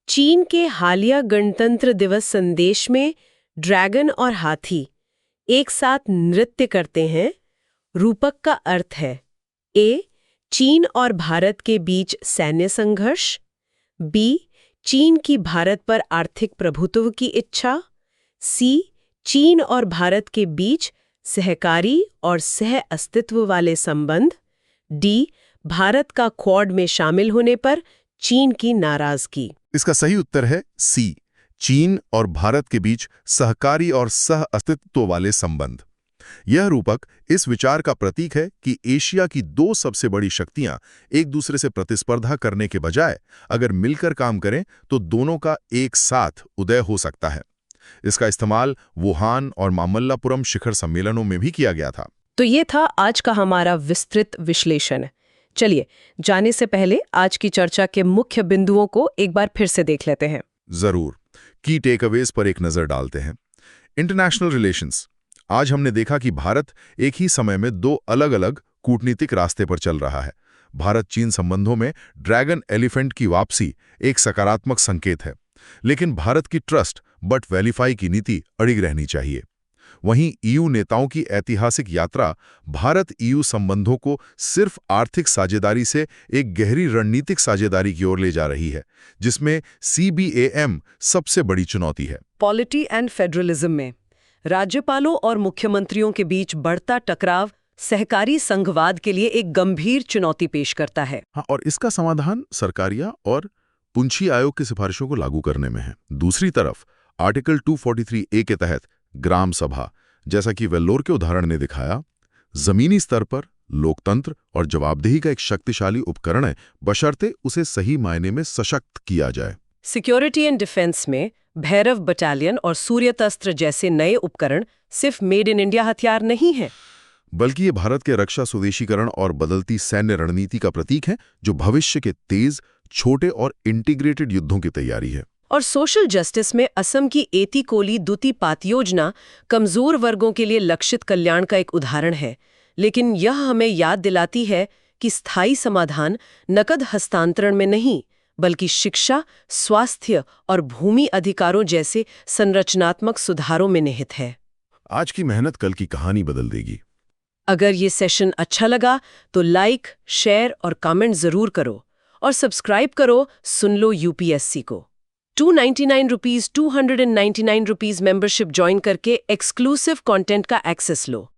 [SPEAKER 1] चीन के हालिया गणतंत्र दिवस संदेश में ड्रैगन और हाथी एक साथ नृत्य करते हैं। रूपक का अर्थ है A. चीन और भारत के बीच सैन्य संघर्ष। B. चीन की भारत पर आर्थिक प्रभुत्व की इच्छा। C. चीन और भारत के बीच सहकारी और सह अस्तित्व वाले संबंध। डी, भारत का क्वाड में शामिल होने पर चीन की नाराजगी।
[SPEAKER 2] इसका सही उत्तर है सी, चीन और भारत के बीच सहकारी और सह अस्तित्व वाले संबंध। यह रूपक इस विचार का प्रतीक है कि एशिया की दो सबसे बड़ी शक्तियां एक दूसरे से प्रतिस्पर्धा करने के बजाय अगर मिलकर काम करें तो दोनों का एक साथ उदय हो सकता है। इसका इस्तेमाल वुहान और मामल्लापुरम शिखर सम्मेलनों में भी किया गया था।
[SPEAKER 1] तो ये था आज का हमारा विस्तृत विश्लेषण। चलिए, जाने से पहले आज की चर्चा के मुख्य बिंदुओं को एक बार फिर से देख लेते हैं।
[SPEAKER 2] जरूर, की टेकअवेज पर एक नजर डालते हैं। International relations. आज हमने देखा कि भारत एक ही समय में दो अलग-अलग कूटनीतिक रास्ते पर चल रहा है। भारत चीन संबंधों में ड्रैगन एलिफेंट की वापसी एक सकारात्मक संकेत है, लेकिन भारत की ट्रस्ट बट वेरीफाई की नीति अड़िग रहनी चाहिए। वहीं ईयू नेताओं की ऐतिहासिक यात्रा भारत ईयू संबंधों को सिर्फ आर्थिक साझेदारी से एक गहरी रणनीतिक साझेदारी की ओर ले जा रही है, जिसमें CBAM सबसे बड़ी चुनौती है।
[SPEAKER 1] पॉलिटी एंड फेडरलिज्म में राज्यपालों और मुख्यमंत्रियों के बीच बढ़ता टकराव सहकारी संघवाद के लिए एक गंभीर चुनौती पेश करता है।
[SPEAKER 2] हाँ, और इसका समाधान सरकारिया और पुंछी आयोग की सिफारिशों को लागू करने में है। दूसरी तरफ आर्टिकल 243A के तहत ग्राम सभा, जैसा कि वेल्लोर के उदाहरण ने दिखाया, जमीनी स्तर पर लोकतंत्र और जवाबदेही का एक शक्तिशाली उपकरण है, बशर्ते उसे सही मायने में सशक्त किया जाए।
[SPEAKER 1] सिक्योरिटी एंड डिफेंस में भैरव बटालियन और सूर्यतस्त्र जैसे नए उपकरण सिर्फ मेड इन इंडिया हथियार नहीं हैं,
[SPEAKER 2] बल्कि ये भारत के रक्षा स्वदेशीकरण और बदलती सैन्य रणनीति का प्रतीक है, जो भविष्य के तेज, छोटे और इंटीग्रेटेड युद्धों की तैयारी है।
[SPEAKER 1] और सोशल जस्टिस में असम की एती कोली दुती पात योजना कमजोर वर्गों के लिए लक्षित कल्याण का एक उदाहरण है, लेकिन यह हमें याद दिलाती है कि स्थायी समाधान नकद हस्तांतरण में नहीं, बल्कि शिक्षा, स्वास्थ्य और भूमि अधिकारों जैसे संरचनात्मक सुधारों में निहित है।
[SPEAKER 2] आज की मेहनत कल की कहानी बदल देगी।
[SPEAKER 1] अगर ये सेशन अच्छा लगा तो लाइक, शेयर और कमेंट जरूर करो और सब्सक्राइब करो सुन लो यूपीएससी को। 299 रुपीज 299 रुपीज मेंबरशिप ज्वाइन करके एक्सक्लूसिव कंटेंट का एक्सेस लो।